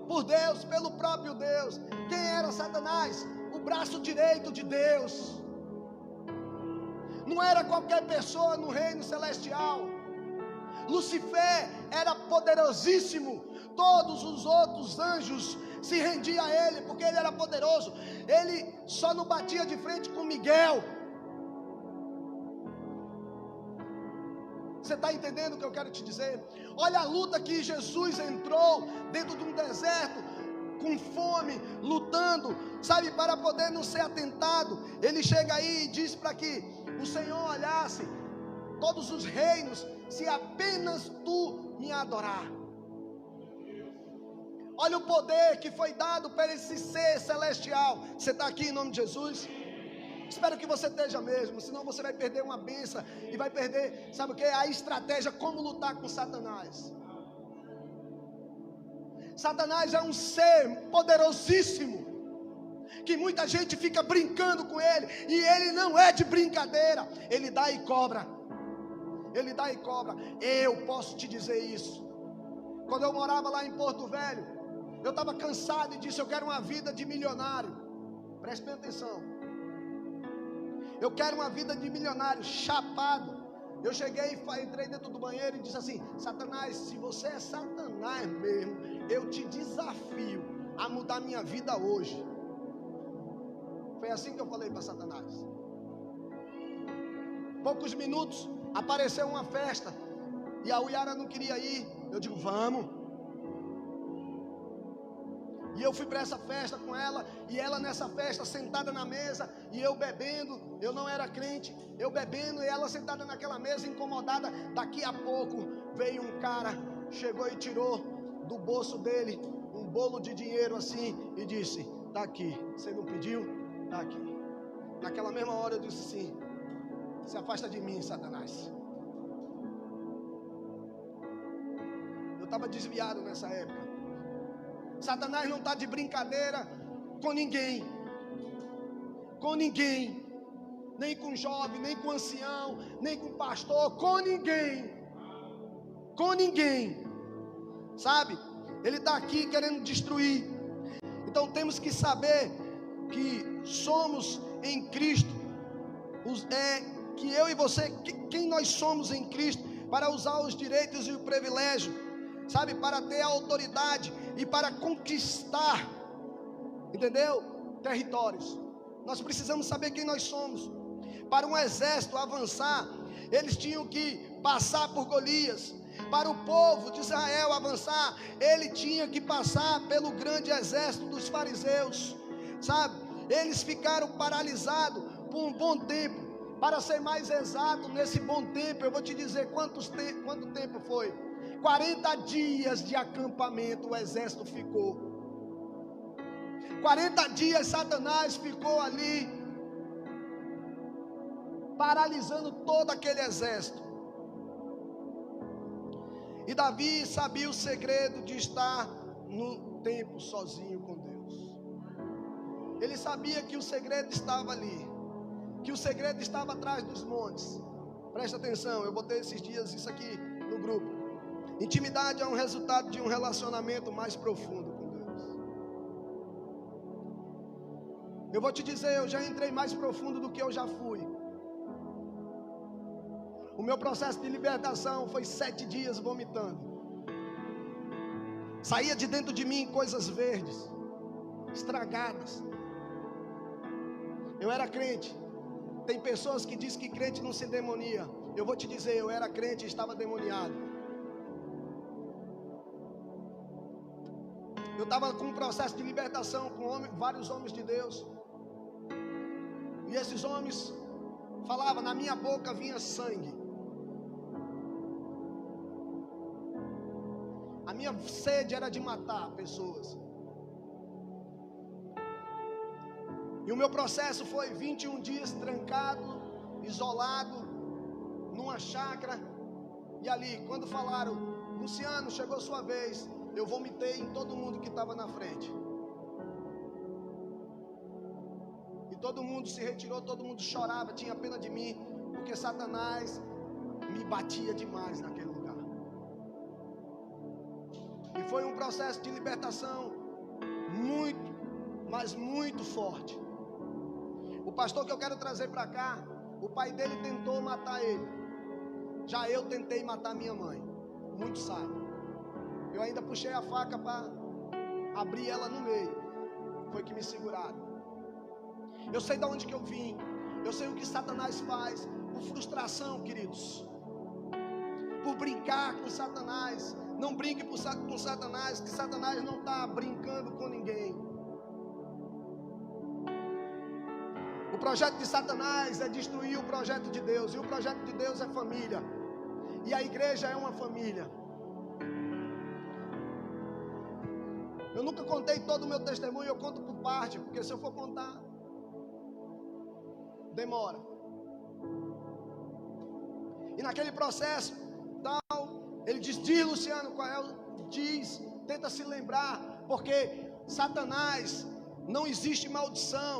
Por Deus, pelo próprio Deus. Quem era Satanás? O braço direito de Deus. Não era qualquer pessoa no reino celestial. Lucifer era poderosíssimo. Todos os outros anjos se rendiam a ele, porque ele era poderoso. Ele só não batia de frente com Miguel. Você está entendendo o que eu quero te dizer? Olha a luta que Jesus entrou dentro de um deserto, com fome, lutando, sabe, para poder não ser atentado. Ele chega aí e diz para que o Senhor olhasse todos os reinos, se apenas tu me adorar. Olha o poder que foi dado para esse ser celestial. Você está aqui em nome de Jesus? Espero que você esteja mesmo, senão você vai perder uma bênção e vai perder, sabe o que? A estratégia como lutar com Satanás. Satanás é um ser poderosíssimo, que muita gente fica brincando com ele, e ele não é de brincadeira, ele dá e cobra. Ele dá e cobra. Eu posso te dizer isso. Quando eu morava lá em Porto Velho, eu estava cansado e disse: eu quero uma vida de milionário. Preste bem atenção. Eu quero uma vida de milionário, chapado. Eu cheguei e entrei dentro do banheiro e disse assim: Satanás, se você é Satanás mesmo, eu te desafio a mudar minha vida hoje. Foi assim que eu falei para Satanás. Poucos minutos, apareceu uma festa, e a Uyara não queria ir. Eu digo: vamos. E eu fui para essa festa com ela, e ela nessa festa sentada na mesa, e eu bebendo. Eu não era crente, eu bebendo, e ela sentada naquela mesa incomodada. Daqui a pouco veio um cara, chegou e tirou do bolso dele um bolo de dinheiro assim, e disse: tá aqui, você não pediu? Tá aqui. Naquela mesma hora eu disse assim: se afasta de mim, Satanás. Eu estava desviado nessa época. Satanás não está de brincadeira com ninguém. Com ninguém. Nem com jovem, nem com ancião, nem com pastor, com ninguém. Com ninguém. Sabe? Ele está aqui querendo destruir. Então temos que saber que somos em Cristo. Que eu e você, quem nós somos em Cristo, para usar os direitos e o privilégio, sabe, para ter a autoridade e para conquistar, entendeu? Territórios. Nós precisamos saber quem nós somos. Para um exército avançar, eles tinham que passar por Golias. Para o povo de Israel avançar, ele tinha que passar pelo grande exército dos fariseus, sabe? Eles ficaram paralisados por um bom tempo. Para ser mais exato, nesse bom tempo, eu vou te dizer quanto tempo foi. 40 dias de acampamento o exército ficou. 40 dias Satanás ficou ali, paralisando todo aquele exército. E Davi sabia o segredo de estar no templo sozinho com Deus. Ele sabia que o segredo estava ali, que o segredo estava atrás dos montes. Presta atenção, eu botei esses dias isso aqui no grupo. Intimidade é um resultado de um relacionamento mais profundo com Deus. Eu vou te dizer, eu já entrei mais profundo do que eu já fui. O meu processo de libertação foi 7 dias vomitando. Saía de dentro de mim coisas verdes, estragadas. Eu era crente. Tem pessoas que dizem que crente não se demonia. Eu vou te dizer, eu era crente e estava demoniado. Eu estava com um processo de libertação com vários homens de Deus. E esses homens falavam, na minha boca vinha sangue. A minha sede era de matar pessoas. E o meu processo foi 21 dias trancado, isolado, numa chácara. E ali, quando falaram, Luciano, chegou a sua vez, eu vomitei em todo mundo que estava na frente. E todo mundo se retirou, todo mundo chorava, tinha pena de mim, porque Satanás me batia demais naquele lugar. E foi um processo de libertação muito, mas muito forte. O pastor que eu quero trazer para cá, o pai dele tentou matar ele. Já eu tentei matar minha mãe. Muito sábio. Eu ainda puxei a faca para abrir ela no meio. Foi que me seguraram. Eu sei de onde que eu vim. Eu sei o que Satanás faz. Por frustração, queridos. Por brincar com Satanás. Não brinque com Satanás, que Satanás não está brincando com ninguém. O projeto de Satanás é destruir o projeto de Deus. E o projeto de Deus é família. E a igreja é uma família. Eu nunca contei todo o meu testemunho, eu conto por parte, porque se eu for contar, demora. E naquele processo, tal, ele diz, Luciano, qual é o... Diz, tenta se lembrar, porque Satanás, não existe maldição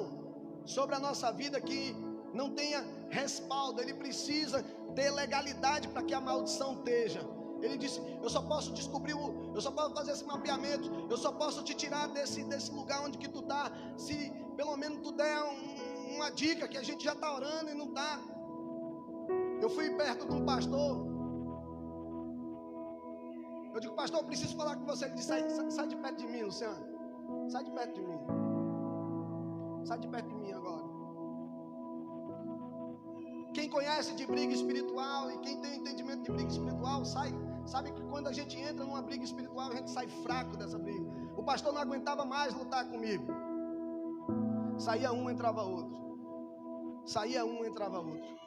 sobre a nossa vida que não tenha respaldo. Ele precisa ter legalidade para que a maldição esteja. Ele disse, eu só posso descobrir, eu só posso fazer esse mapeamento, eu só posso te tirar desse lugar onde que tu está, se pelo menos tu der uma dica, que a gente já está orando e não está. Eu fui perto de um pastor, eu digo, pastor, eu preciso falar com você. Ele disse, sai de perto de mim, Luciano, sai de perto de mim, sai de perto de mim agora. Quem conhece de briga espiritual e quem tem entendimento de briga espiritual sabe que quando a gente entra numa briga espiritual, a gente sai fraco dessa briga. O pastor não aguentava mais lutar comigo. Saía um, entrava outro. Saía um, entrava outro.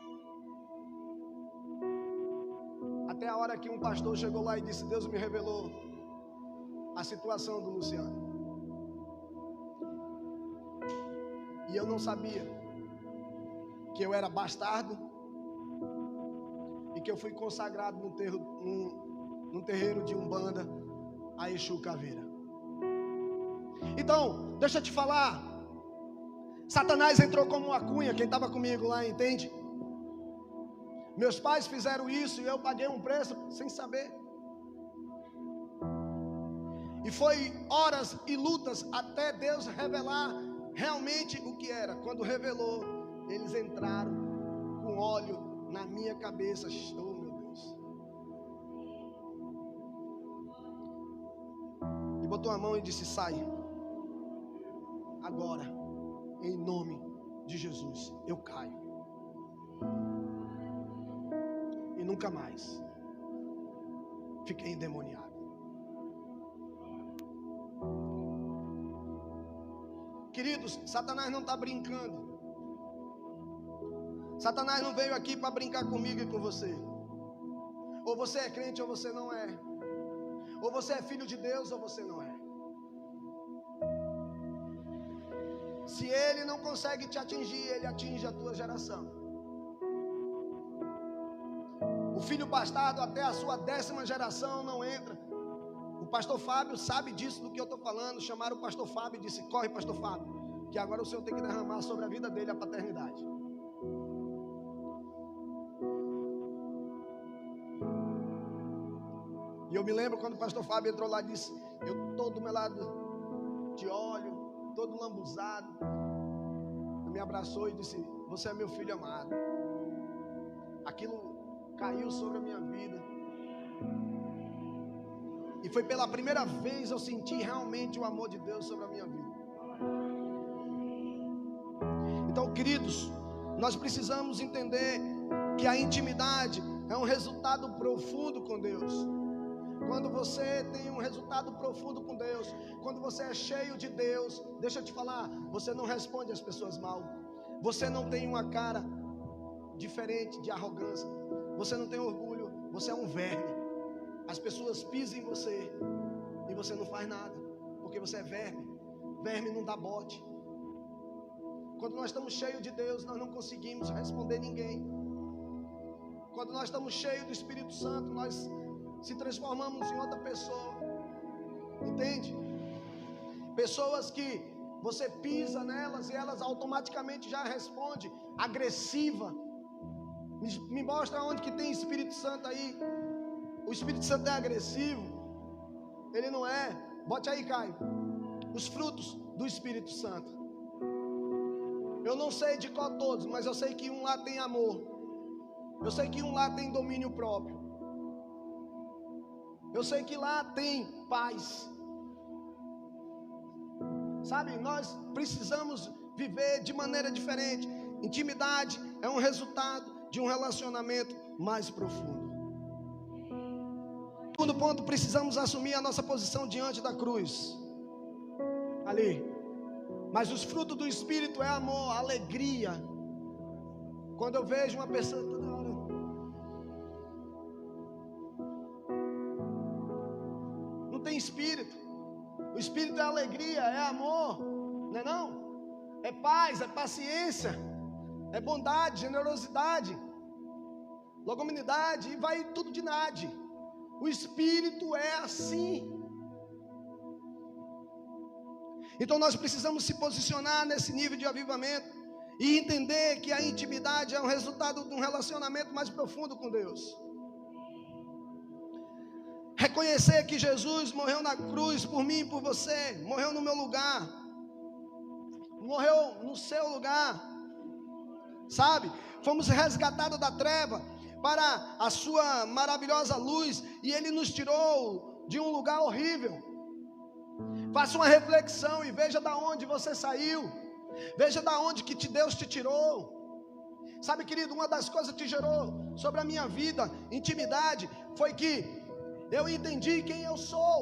Até a hora que um pastor chegou lá e disse, Deus me revelou a situação do Luciano. E eu não sabia que eu era bastardo e que eu fui consagrado num terreiro de Umbanda a Exu Caveira. Então, deixa eu te falar, Satanás entrou como uma cunha. Quem estava comigo lá entende? Meus pais fizeram isso e eu paguei um preço sem saber. E foi horas e lutas até Deus revelar realmente o que era. Quando revelou, eles entraram com óleo na minha cabeça. Oh, meu Deus. E botou a mão e disse, sai. Agora, em nome de Jesus, eu caio. E nunca mais fiquei endemoniado. Queridos, Satanás não está brincando. Satanás não veio aqui para brincar comigo e com você. Ou você é crente ou você não é. Ou você é filho de Deus ou você não é. Se ele não consegue te atingir, ele atinge a tua geração. O filho bastardo até a sua 10ª geração não entra. O pastor Fábio sabe disso do que eu estou falando. Chamaram o pastor Fábio e disse, corre pastor Fábio, que agora o Senhor tem que derramar sobre a vida dele a paternidade. E eu me lembro quando o pastor Fábio entrou lá e disse, eu todo melado de óleo, todo lambuzado. Ele me abraçou e disse, você é meu filho amado. Aquilo caiu sobre a minha vida. E foi pela primeira vez eu senti realmente o amor de Deus sobre a minha vida. Então, queridos, nós precisamos entender que a intimidade é um resultado profundo com Deus. Quando você tem um resultado profundo com Deus, quando você é cheio de Deus, deixa eu te falar, você não responde às pessoas mal. Você não tem uma cara diferente de arrogância. Você não tem orgulho, você é um verme. As pessoas pisam em você e você não faz nada, porque você é verme. Verme não dá bote. Quando nós estamos cheios de Deus, nós não conseguimos responder ninguém. Quando nós estamos cheios do Espírito Santo, nós se transformamos em outra pessoa. Entende? Pessoas que você pisa nelas e elas automaticamente já respondem agressiva. Me mostra onde que tem Espírito Santo aí. O Espírito Santo é agressivo? Ele não é. Bote aí, Caio. Os frutos do Espírito Santo. Eu não sei de qual todos, mas eu sei que um lá tem amor. Eu sei que um lá tem domínio próprio. Eu sei que lá tem paz. Sabe, nós precisamos viver de maneira diferente. Intimidade é um resultado de um relacionamento mais profundo. Segundo ponto, precisamos assumir a nossa posição diante da cruz. Ali. Mas os frutos do Espírito é amor, alegria. Quando eu vejo uma pessoa toda hora, não tem Espírito. O Espírito é alegria, é amor, não é não? É paz, é paciência, é bondade, generosidade, longanimidade, e vai tudo de nada. O Espírito é assim. Então nós precisamos se posicionar nesse nível de avivamento e entender que a intimidade é um resultado de um relacionamento mais profundo com Deus. Reconhecer que Jesus morreu na cruz por mim e por você, morreu no meu lugar, morreu no seu lugar, sabe? Fomos resgatados da treva para a sua maravilhosa luz, e Ele nos tirou de um lugar horrível. Faça uma reflexão e veja da onde você saiu, veja da onde que Deus te tirou. Sabe, querido, uma das coisas que gerou sobre a minha vida intimidade foi que eu entendi quem eu sou.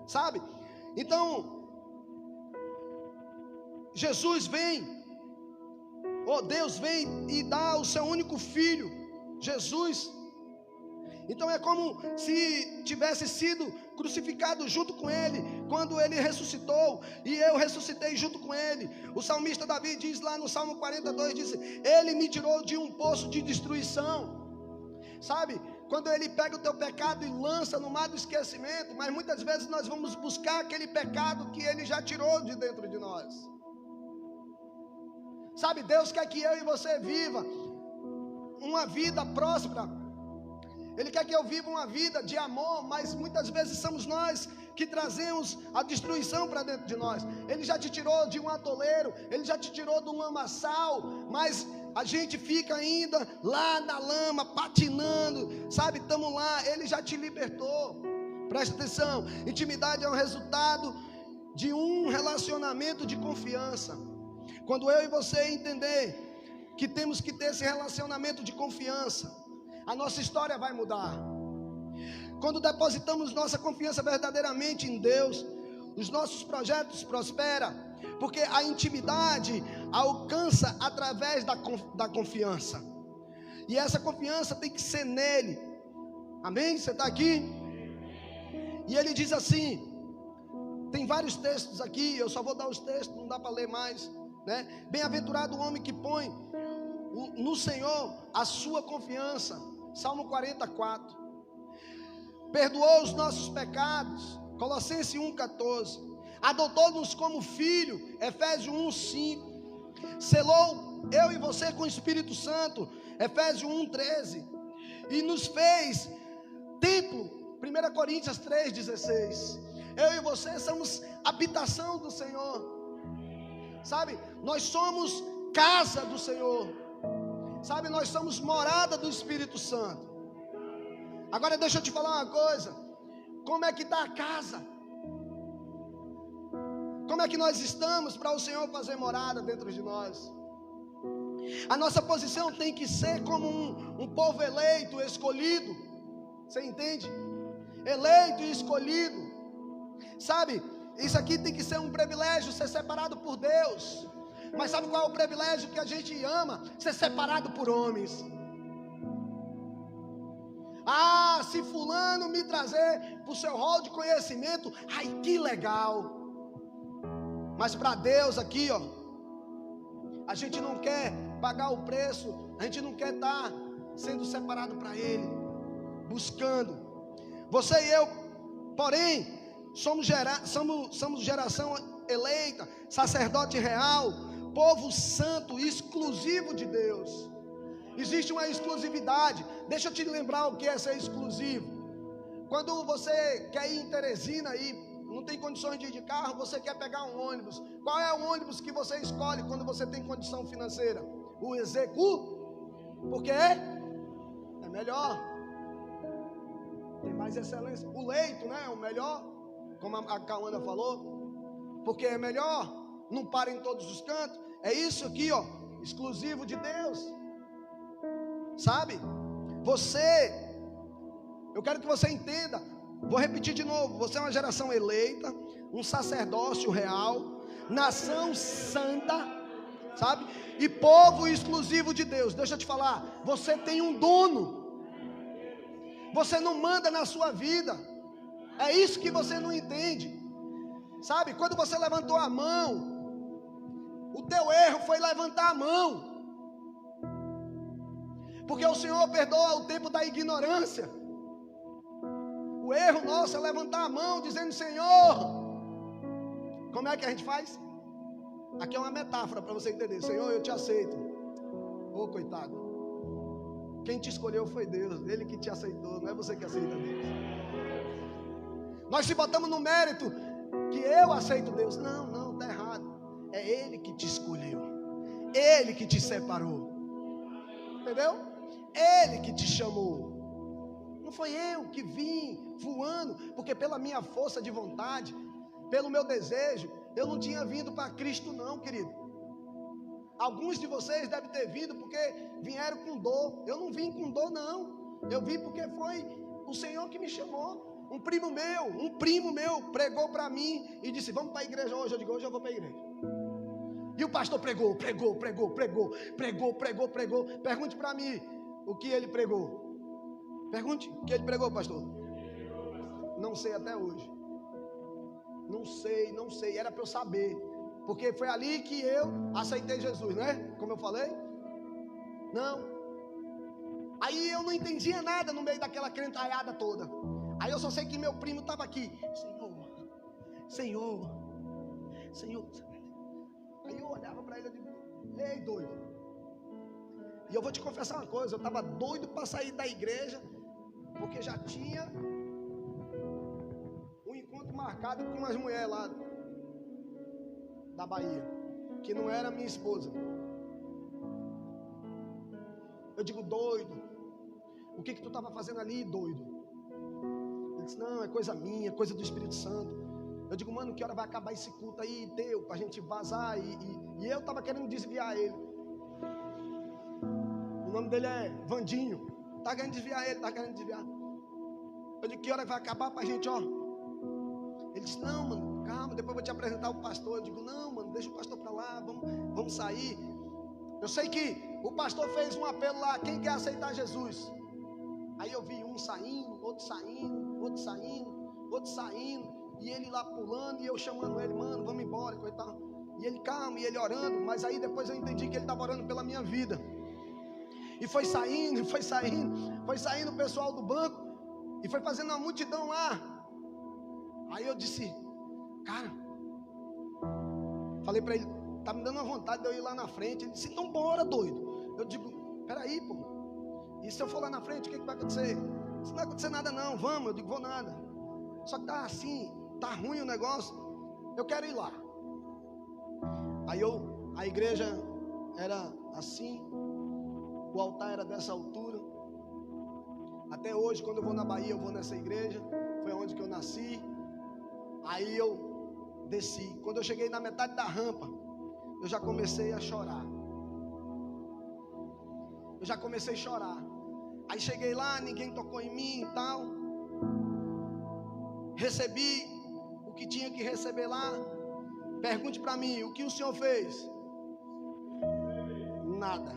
Sabe? Então, Jesus vem, Deus vem e dá o seu único filho, Jesus. Então é como se tivesse sido crucificado junto com Ele, quando Ele ressuscitou, e eu ressuscitei junto com Ele. O salmista Davi diz lá no Salmo 42, diz: Ele me tirou de um poço de destruição. Sabe, quando Ele pega o teu pecado e lança no mar do esquecimento, mas muitas vezes nós vamos buscar aquele pecado que Ele já tirou de dentro de nós. Sabe, Deus quer que eu e você viva uma vida próspera. Ele quer que eu viva uma vida de amor, mas muitas vezes somos nós que trazemos a destruição para dentro de nós. Ele já te tirou de um atoleiro, Ele já te tirou de um lamaçal, mas a gente fica ainda lá na lama, patinando, sabe, estamos lá. Ele já te libertou. Presta atenção, intimidade é um resultado de um relacionamento de confiança. Quando eu e você entender que temos que ter esse relacionamento de confiança, a nossa história vai mudar. Quando depositamos nossa confiança verdadeiramente em Deus, os nossos projetos prosperam, porque a intimidade alcança através da confiança, e essa confiança tem que ser nele. Amém? Você está aqui? E ele diz assim, tem vários textos aqui, eu só vou dar os textos, não dá para ler mais, né? Bem-aventurado o homem que põe no Senhor a sua confiança. Salmo 44. Perdoou os nossos pecados, Colossenses 1,14. Adotou-nos como filho, Efésios 1,5. Selou eu e você com o Espírito Santo, Efésios 1,13. E nos fez templo, 1 Coríntios 3,16. Eu e você somos habitação do Senhor. Sabe, nós somos casa do Senhor. Sabe, nós somos morada do Espírito Santo. Agora deixa eu te falar uma coisa. Como é que está a casa? Como é que nós estamos para o Senhor fazer morada dentro de nós? A nossa posição tem que ser como um povo eleito, escolhido. Você entende? Eleito e escolhido. Sabe, isso aqui tem que ser um privilégio, ser separado por Deus. Mas sabe qual é o privilégio que a gente ama? Ser separado por homens. Ah, se fulano me trazer para o seu rol de conhecimento, ai que legal. Mas para Deus aqui, ó, a gente não quer pagar o preço, a gente não quer estar sendo separado para Ele, buscando. Você e eu, porém, somos geração eleita, sacerdote real, povo santo, exclusivo de Deus. Existe uma exclusividade. Deixa eu te lembrar o que é ser exclusivo. Quando você quer ir em Teresina e não tem condições de ir de carro, você quer pegar um ônibus. Qual é o ônibus que você escolhe quando você tem condição financeira? O Execu. Por quê? É melhor. Tem mais excelência. O leito, né? É o melhor. Como a Cauana falou. Porque é melhor. Não para em todos os cantos. É isso aqui, ó. Exclusivo de Deus. Sabe? Eu quero que você entenda. Vou repetir de novo. Você é uma geração eleita, um sacerdócio real, nação santa, sabe? E povo exclusivo de Deus. Deixa eu te falar. Você tem um dono. Você não manda na sua vida. É isso que você não entende. Sabe? Quando você levantou a mão, o teu erro foi levantar a mão. Porque o Senhor perdoa o tempo da ignorância. O erro nosso é levantar a mão dizendo: Senhor. Como é que a gente faz? Aqui é uma metáfora para você entender. Senhor, eu te aceito. Ô, coitado. Quem te escolheu foi Deus. Ele que te aceitou. Não é você que aceita Deus. Nós se botamos no mérito que eu aceito Deus. Não, está errado. É Ele que te escolheu. Ele que te separou. Entendeu? Ele que te chamou. Não foi eu que vim voando, porque pela minha força de vontade, pelo meu desejo, eu não tinha vindo para Cristo não, querido. Alguns de vocês devem ter vindo porque vieram com dor. Eu não vim com dor não. Eu vim porque foi o Senhor que me chamou. Um primo meu pregou para mim e disse: vamos para a igreja hoje. Eu digo: hoje eu vou para a igreja. E o pastor pregou. Pergunte para mim o que ele pregou. Pergunte o que ele pregou, pastor. Não sei até hoje. Não sei. Era para eu saber. Porque foi ali que eu aceitei Jesus, né? Como eu falei. Não. Aí eu não entendia nada no meio daquela crentalhada toda. Aí eu só sei que meu primo estava aqui. Senhor. Aí eu olhava para ele e digo: ei, doido. E eu vou te confessar uma coisa. Eu estava doido para sair da igreja, porque já tinha um encontro marcado com umas mulheres lá da Bahia, que não era minha esposa. Eu digo: doido, o que tu estava fazendo ali, doido? Ele disse: não, é coisa minha, coisa do Espírito Santo. Eu digo: mano, que hora vai acabar esse culto aí teu, pra gente vazar? E eu estava querendo desviar ele. O nome dele é Vandinho. Tá querendo desviar ele, Eu digo: que hora vai acabar pra gente, ó? Ele disse: não, mano, calma, depois eu vou te apresentar o pastor. Eu digo: não, mano, deixa o pastor pra lá, vamos sair. Eu sei que o pastor fez um apelo lá: quem quer aceitar Jesus? Aí eu vi um saindo, outro saindo, e ele lá pulando, e eu chamando ele: mano, vamos embora, coitado. E ele calmo, e ele orando. Mas aí depois eu entendi que ele estava orando pela minha vida. E foi saindo o pessoal do banco, e foi fazendo uma multidão lá. Aí eu disse: cara, falei para ele: tá me dando uma vontade de eu ir lá na frente. Ele disse: então bora, doido. Eu digo: peraí, pô, e se eu for lá na frente, o que vai acontecer? Não vai acontecer nada não, vamos. Eu digo: vou nada. Só que tá assim, tá ruim o negócio, eu quero ir lá. Aí a igreja era assim, O altar era dessa altura. Até hoje, quando eu vou na Bahia, eu vou nessa igreja. Foi onde que eu nasci. Aí eu desci. Quando eu cheguei na metade da rampa, eu já comecei a chorar. Eu já comecei a chorar. Aí cheguei lá, ninguém tocou em mim e tal. Recebi o que tinha que receber lá. Pergunte para mim, o que o senhor fez? Nada.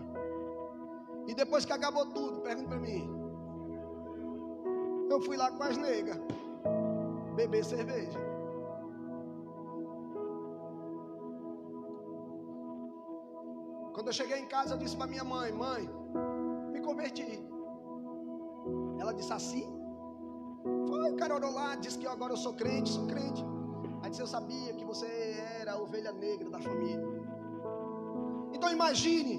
E depois que acabou tudo, pergunte para mim. Eu fui lá com as negras beber cerveja. Quando eu cheguei em casa, eu disse para minha mãe: mãe, me converti. Ela disse assim? Foi, carorou lá, disse que agora eu sou crente, Aí disse: eu sabia que você era a ovelha negra da família. Então imagine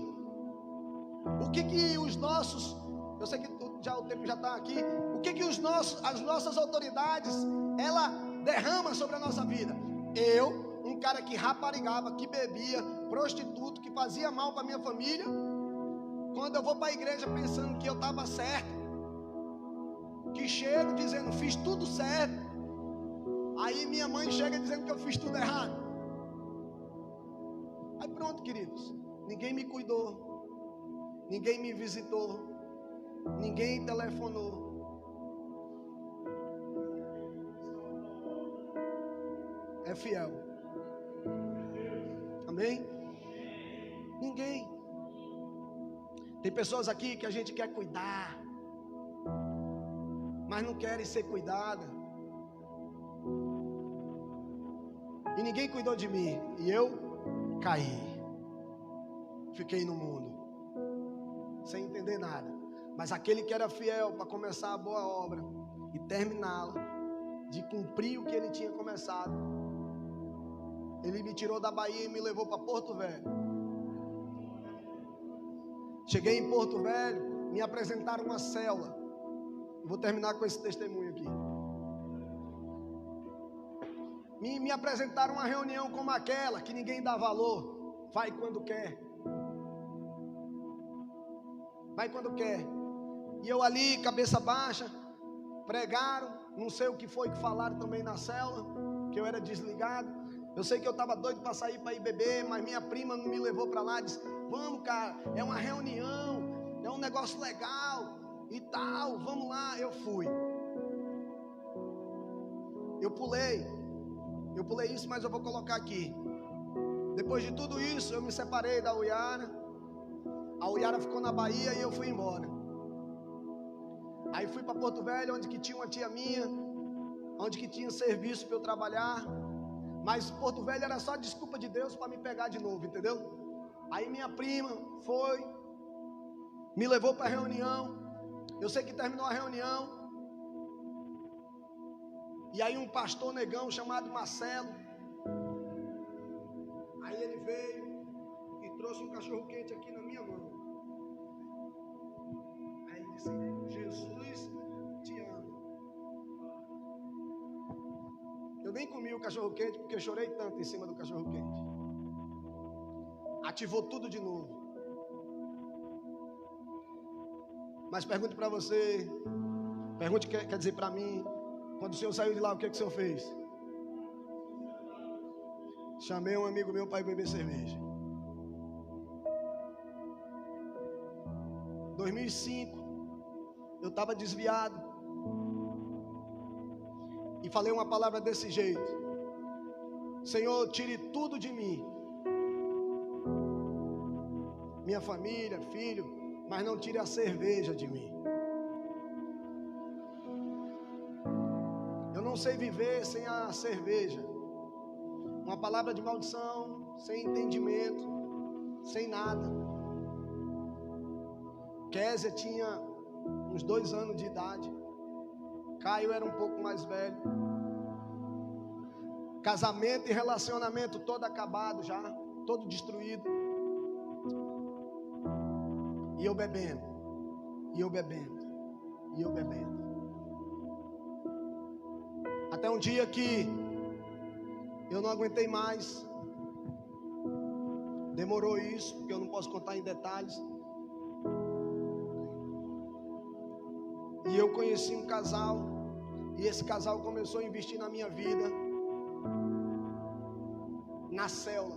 o que os nossos, eu sei que o tempo já está aqui, o que as nossas autoridades, ela derrama sobre a nossa vida. Eu, um cara que raparigava, que bebia, prostituto, que fazia mal para minha família, quando eu vou para a igreja pensando que eu estava certo, que chego dizendo fiz tudo certo, aí minha mãe chega dizendo que eu fiz tudo errado. Aí pronto, queridos, ninguém me cuidou, ninguém me visitou, ninguém telefonou. É fiel. Amém? Ninguém. Tem pessoas aqui que a gente quer cuidar, mas não querem ser cuidada. E ninguém cuidou de mim. E eu caí. Fiquei no mundo, sem entender nada. Mas aquele que era fiel para começar a boa obra e terminá-la, de cumprir o que ele tinha começado, ele me tirou da Bahia e me levou para Porto Velho. Cheguei em Porto Velho, me apresentaram uma célula. Vou terminar com esse testemunho aqui. Me apresentaram uma reunião como aquela, que ninguém dá valor. Vai quando quer. Vai quando quer. E eu ali, cabeça baixa, pregaram. Não sei o que foi que falaram também na célula, que eu era desligado. Eu sei que eu estava doido para sair para ir beber, mas minha prima não me levou para lá. Disse: vamos, cara, é uma reunião, é um negócio legal e tal, vamos lá. Eu fui. Eu pulei isso, mas eu vou colocar aqui. Depois de tudo isso, eu me separei da Uyara. A Uyara ficou na Bahia e eu fui embora. Aí fui para Porto Velho, onde que tinha uma tia minha, onde que tinha serviço para eu trabalhar. Mas Porto Velho era só desculpa de Deus para me pegar de novo, entendeu? Aí minha prima foi, me levou para a reunião. Eu sei que terminou a reunião. E aí um pastor negão chamado Marcelo, aí ele veio e trouxe um cachorro quente aqui na minha mão. Aí ele disse: Jesus te ama. Eu nem comi o cachorro quente porque eu chorei tanto em cima do cachorro quente. Ativou tudo de novo. Mas pergunte para você, pergunte, quer dizer para mim, quando o senhor saiu de lá, o que o senhor fez? Chamei um amigo meu para ir beber cerveja. 2005, eu estava desviado e falei uma palavra desse jeito: Senhor, tire tudo de mim, minha família, filho, mas não tire a cerveja de mim. Eu não sei viver sem a cerveja. Uma palavra de maldição, sem entendimento, sem nada. Kézia tinha uns 2 anos de idade. Caio era um pouco mais velho. Casamento e relacionamento todo acabado já, todo destruído. E eu bebendo, e eu bebendo, e eu bebendo. Até um dia que eu não aguentei mais. Demorou isso, porque eu não posso contar em detalhes. E eu conheci um casal, e esse casal começou a investir na minha vida, na célula.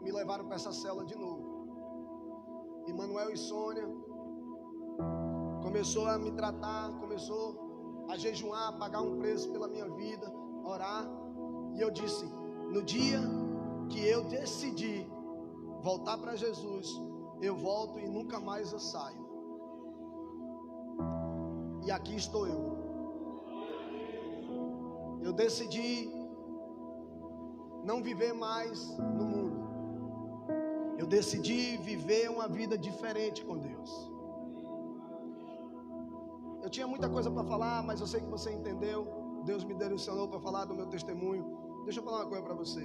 Me levaram para essa célula de novo. E Manuel e Sônia começou a me tratar, começou a jejuar, a pagar um preço pela minha vida, orar. E eu disse: no dia que eu decidi voltar para Jesus, eu volto e nunca mais eu saio. E aqui estou eu. Eu decidi não viver mais no mundo. Eu decidi viver uma vida diferente com Deus. Eu tinha muita coisa para falar, mas eu sei que você entendeu. Deus me direcionou para falar do meu testemunho. Deixa eu falar uma coisa para você.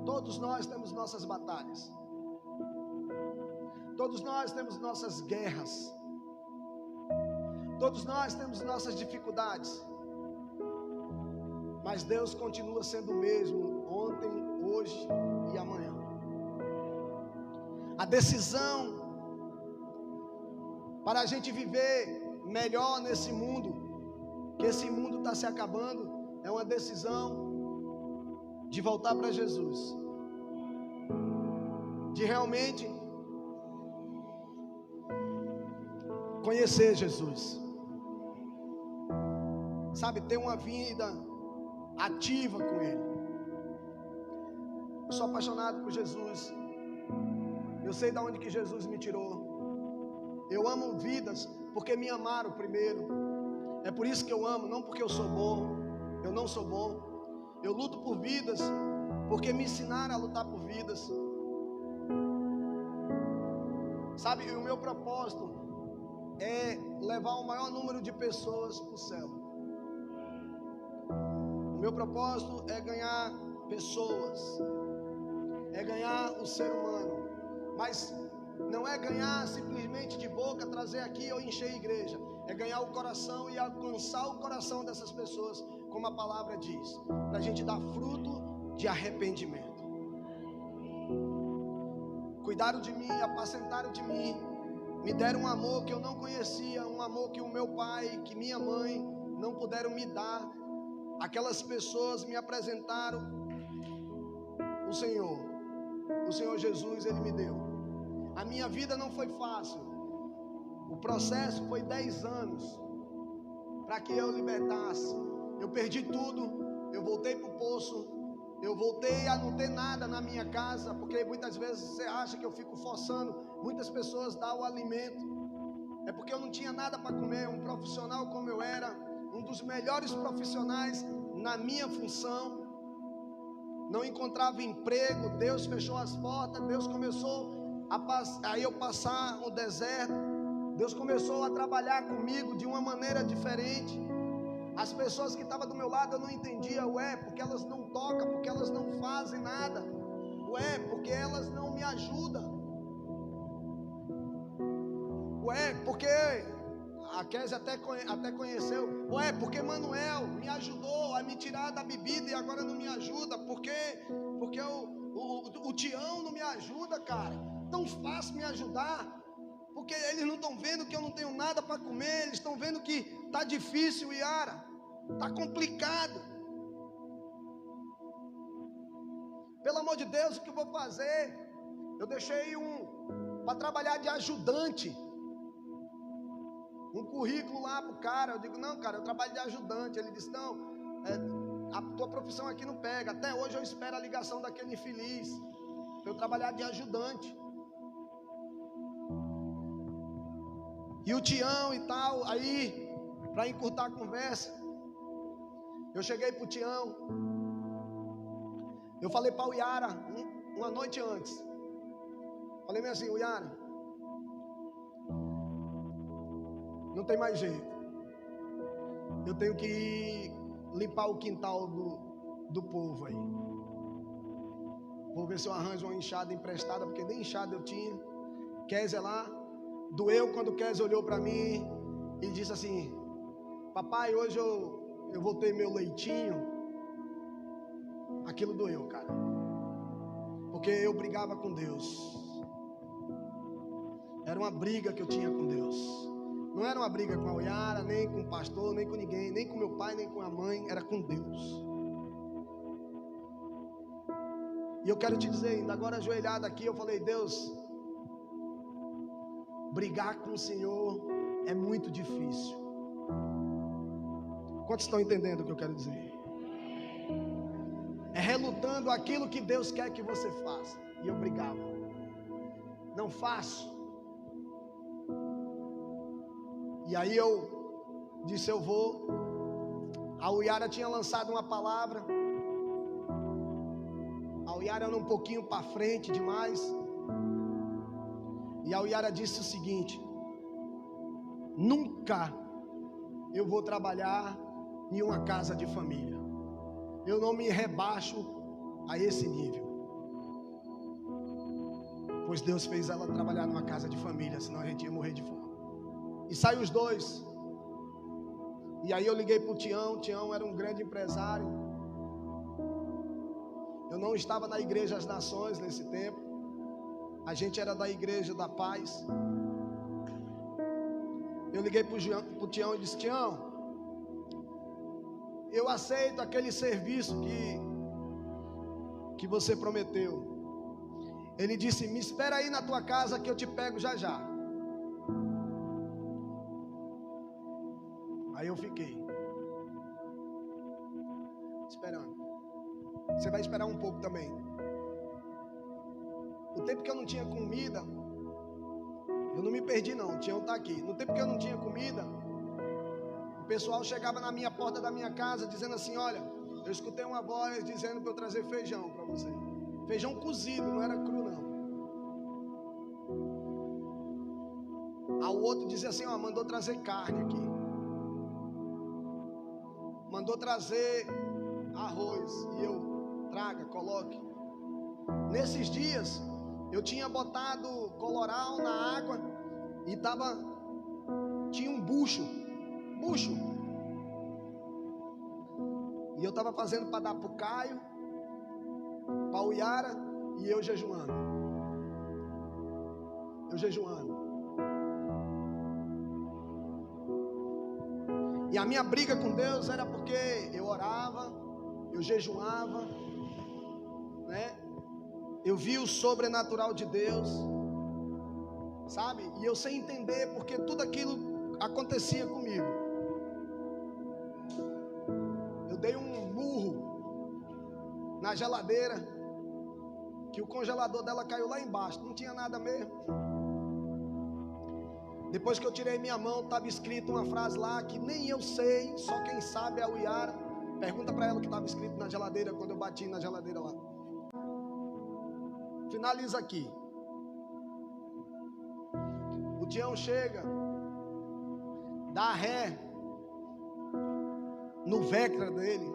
Todos nós temos nossas batalhas. Todos nós temos nossas guerras. Todos nós temos nossas dificuldades. Mas Deus continua sendo o mesmo ontem, hoje e amanhã. A decisão para a gente viver melhor nesse mundo, que esse mundo está se acabando, é uma decisão de voltar para Jesus, de realmente conhecer Jesus, sabe, ter uma vida ativa com Ele. Eu sou apaixonado por Jesus. Eu sei de onde que Jesus me tirou. Eu amo vidas porque me amaram primeiro. É por isso que eu amo, não porque eu sou bom. Eu não sou bom. Eu luto por vidas porque me ensinaram a lutar por vidas. Sabe, o meu propósito é levar o maior número de pessoas para o céu. O meu propósito é ganhar pessoas, é ganhar o ser humano. Mas não é ganhar simplesmente de boca, trazer aqui ou encher a igreja. É ganhar o coração e alcançar o coração dessas pessoas, como a palavra diz, para a gente dar fruto de arrependimento. Cuidaram de mim, apacentaram de mim, me deram um amor que eu não conhecia, um amor que o meu pai, que minha mãe não puderam me dar. Aquelas pessoas me apresentaram o Senhor Jesus, Ele me deu. A minha vida não foi fácil. O processo foi 10 anos para que eu libertasse. Eu perdi tudo. Eu voltei para o poço. Eu voltei a não ter nada na minha casa, porque muitas vezes você acha que eu fico forçando muitas pessoas a dar o alimento. É porque eu não tinha nada para comer. Um profissional como eu era, um dos melhores profissionais na minha função, não encontrava emprego. Deus fechou as portas. Deus começou a eu passar o deserto. Deus começou a trabalhar comigo de uma maneira diferente. As pessoas que estavam do meu lado eu não entendia. Ué, porque elas não tocam, porque elas não fazem nada. Ué, porque elas não me ajudam. Ué, porque a Kézia até conheceu. Ué, porque Manuel me ajudou a me tirar da bebida e agora não me ajuda. Porque o Tião não me ajuda, cara. Tão fácil me ajudar, porque eles não estão vendo que eu não tenho nada para comer. Eles estão vendo que está difícil, Yara, está complicado. Pelo amor de Deus, o que eu vou fazer? Eu deixei para trabalhar de ajudante, um currículo lá para o cara. Eu digo: não, cara, eu trabalho de ajudante. Ele disse: não, a tua profissão aqui não pega. Até hoje eu espero a ligação daquele infeliz para eu trabalhar de ajudante. E o Tião e tal. Aí, para encurtar a conversa, eu cheguei para o Tião. Eu falei para o Yara uma noite antes. Falei mesmo assim: o Yara, não tem mais jeito. Eu tenho que limpar o quintal do povo aí. Vou ver se eu arranjo uma enxada emprestada, porque nem enxada eu tinha. Kézia lá. Doeu quando o Kézia olhou para mim e disse assim: papai, hoje eu vou ter meu leitinho. Aquilo doeu, cara, porque eu brigava com Deus. Era uma briga que eu tinha com Deus. Não era uma briga com a Oyara, nem com o pastor, nem com ninguém, nem com meu pai, nem com a mãe. Era com Deus. E eu quero te dizer, ainda agora ajoelhado aqui, eu falei: Deus, brigar com o Senhor é muito difícil. Quantos estão entendendo o que eu quero dizer? É relutando aquilo que Deus quer que você faça. E eu brigava. Não faço. E aí eu disse: eu vou. A Uyara tinha lançado uma palavra. A Uyara era um pouquinho para frente demais. E a Uyara disse o seguinte: nunca eu vou trabalhar em uma casa de família. Eu não me rebaixo a esse nível. Pois Deus fez ela trabalhar numa casa de família, senão a gente ia morrer de fome. E saiu os dois. E aí eu liguei para o Tião. Tião era um grande empresário. Eu não estava na Igreja das Nações nesse tempo. A gente era da Igreja da Paz. Eu liguei para o Tião e disse: Tião, eu aceito aquele serviço que você prometeu. Ele disse: me espera aí na tua casa que eu te pego já já. Aí eu fiquei esperando. Você vai esperar um pouco também. No tempo que eu não tinha comida, eu não me perdi não, o Tião está aqui. No tempo que eu não tinha comida, o pessoal chegava na minha porta da minha casa dizendo assim: olha, eu escutei uma voz dizendo para eu trazer feijão para você. Feijão cozido, não era cru não. Aí o outro dizia assim: ó, mandou trazer carne aqui. Mandou trazer arroz. E eu: traga, coloque. Nesses dias eu tinha botado coloral na água e tinha um bucho. E eu estava fazendo para dar para o Caio, para o Uyara, e eu jejuando. E a minha briga com Deus era porque eu orava, eu jejuava, né? Eu vi o sobrenatural de Deus, sabe? E eu sem entender porque tudo aquilo acontecia comigo. Eu dei um murro na geladeira, que o congelador dela caiu lá embaixo, não tinha nada mesmo. Depois que eu tirei minha mão, estava escrito uma frase lá que nem eu sei, só quem sabe é a Uyara. Pergunta para ela o que estava escrito na geladeira quando eu bati na geladeira lá. Finaliza aqui. O Tião chega, dá ré no Vectra dele.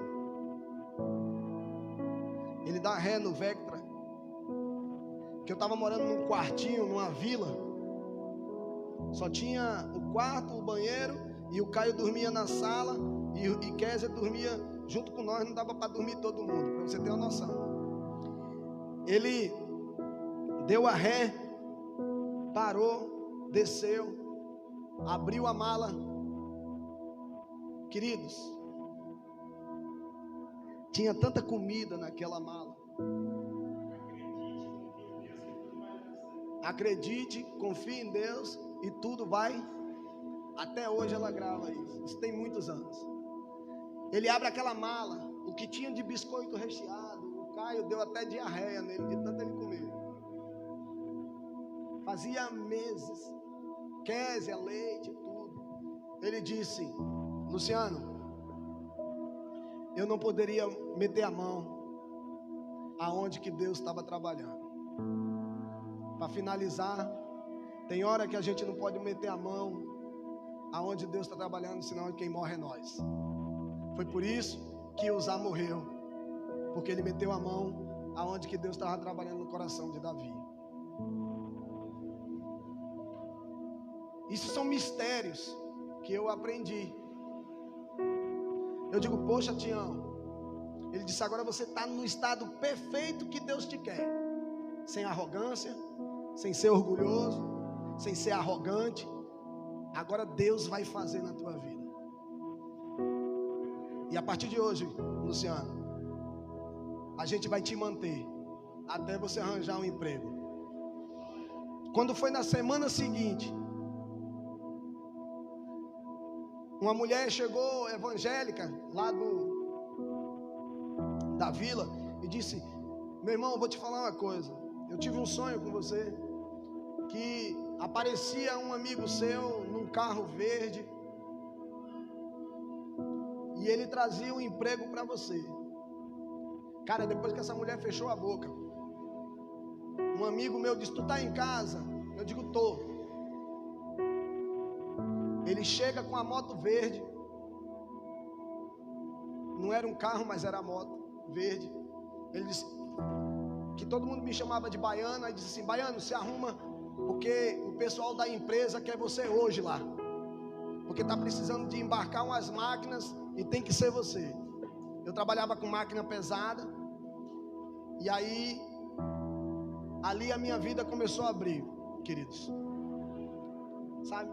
Ele dá ré no Vectra. Que eu estava morando num quartinho, numa vila. Só tinha o quarto, o banheiro, e o Caio dormia na sala, e Kézia dormia junto com nós. Não dava para dormir todo mundo, para você ter uma noção. Ele deu a ré, parou, desceu, abriu a mala. Queridos, tinha tanta comida naquela mala. Acredite, confie em Deus e tudo vai. Até hoje ela grava isso. Isso tem muitos anos. Ele abre aquela mala, o que tinha de biscoito recheado. O Caio deu até diarreia nele, de tanto ele comer. Fazia meses. Kézia, leite, tudo. Ele disse: Luciano, eu não poderia meter a mão aonde que Deus estava trabalhando. Para finalizar, tem hora que a gente não pode meter a mão aonde Deus está trabalhando, senão quem morre é nós. Foi por isso que Uzá morreu, porque ele meteu a mão aonde que Deus estava trabalhando no coração de Davi. Isso são mistérios que eu aprendi. Eu digo: poxa, Tião, ele disse: agora você está no estado perfeito que Deus te quer, sem arrogância, sem ser orgulhoso, sem ser arrogante. Agora Deus vai fazer na tua vida. E a partir de hoje, Luciano, a gente vai te manter até você arranjar um emprego. Quando foi na semana seguinte, uma mulher chegou evangélica lá da vila e disse: meu irmão, eu vou te falar uma coisa. Eu tive um sonho com você, que aparecia um amigo seu num carro verde e ele trazia um emprego para você. Cara, depois que essa mulher fechou a boca, um amigo meu disse: tu tá em casa? Eu digo: tô. Ele chega com a moto verde. Não era um carro, mas era a moto verde. Ele disse que todo mundo me chamava de baiano. Aí disse assim: baiano, se arruma, porque o pessoal da empresa quer você hoje lá, porque tá precisando de embarcar umas máquinas e tem que ser você. Eu trabalhava com máquina pesada. E aí, ali a minha vida começou a abrir, queridos. Sabe?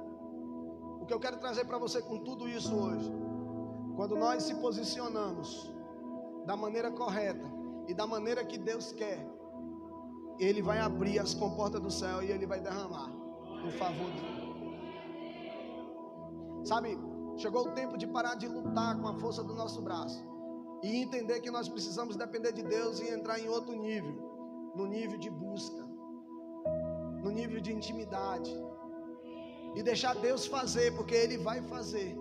O que eu quero trazer para você com tudo isso hoje: quando nós se posicionamos da maneira correta e da maneira que Deus quer, Ele vai abrir as comportas do céu e Ele vai derramar o favor dele. Sabe? Chegou o tempo de parar de lutar com a força do nosso braço e entender que nós precisamos depender de Deus e entrar em outro nível, no nível de busca, no nível de intimidade, e deixar Deus fazer, porque Ele vai fazer.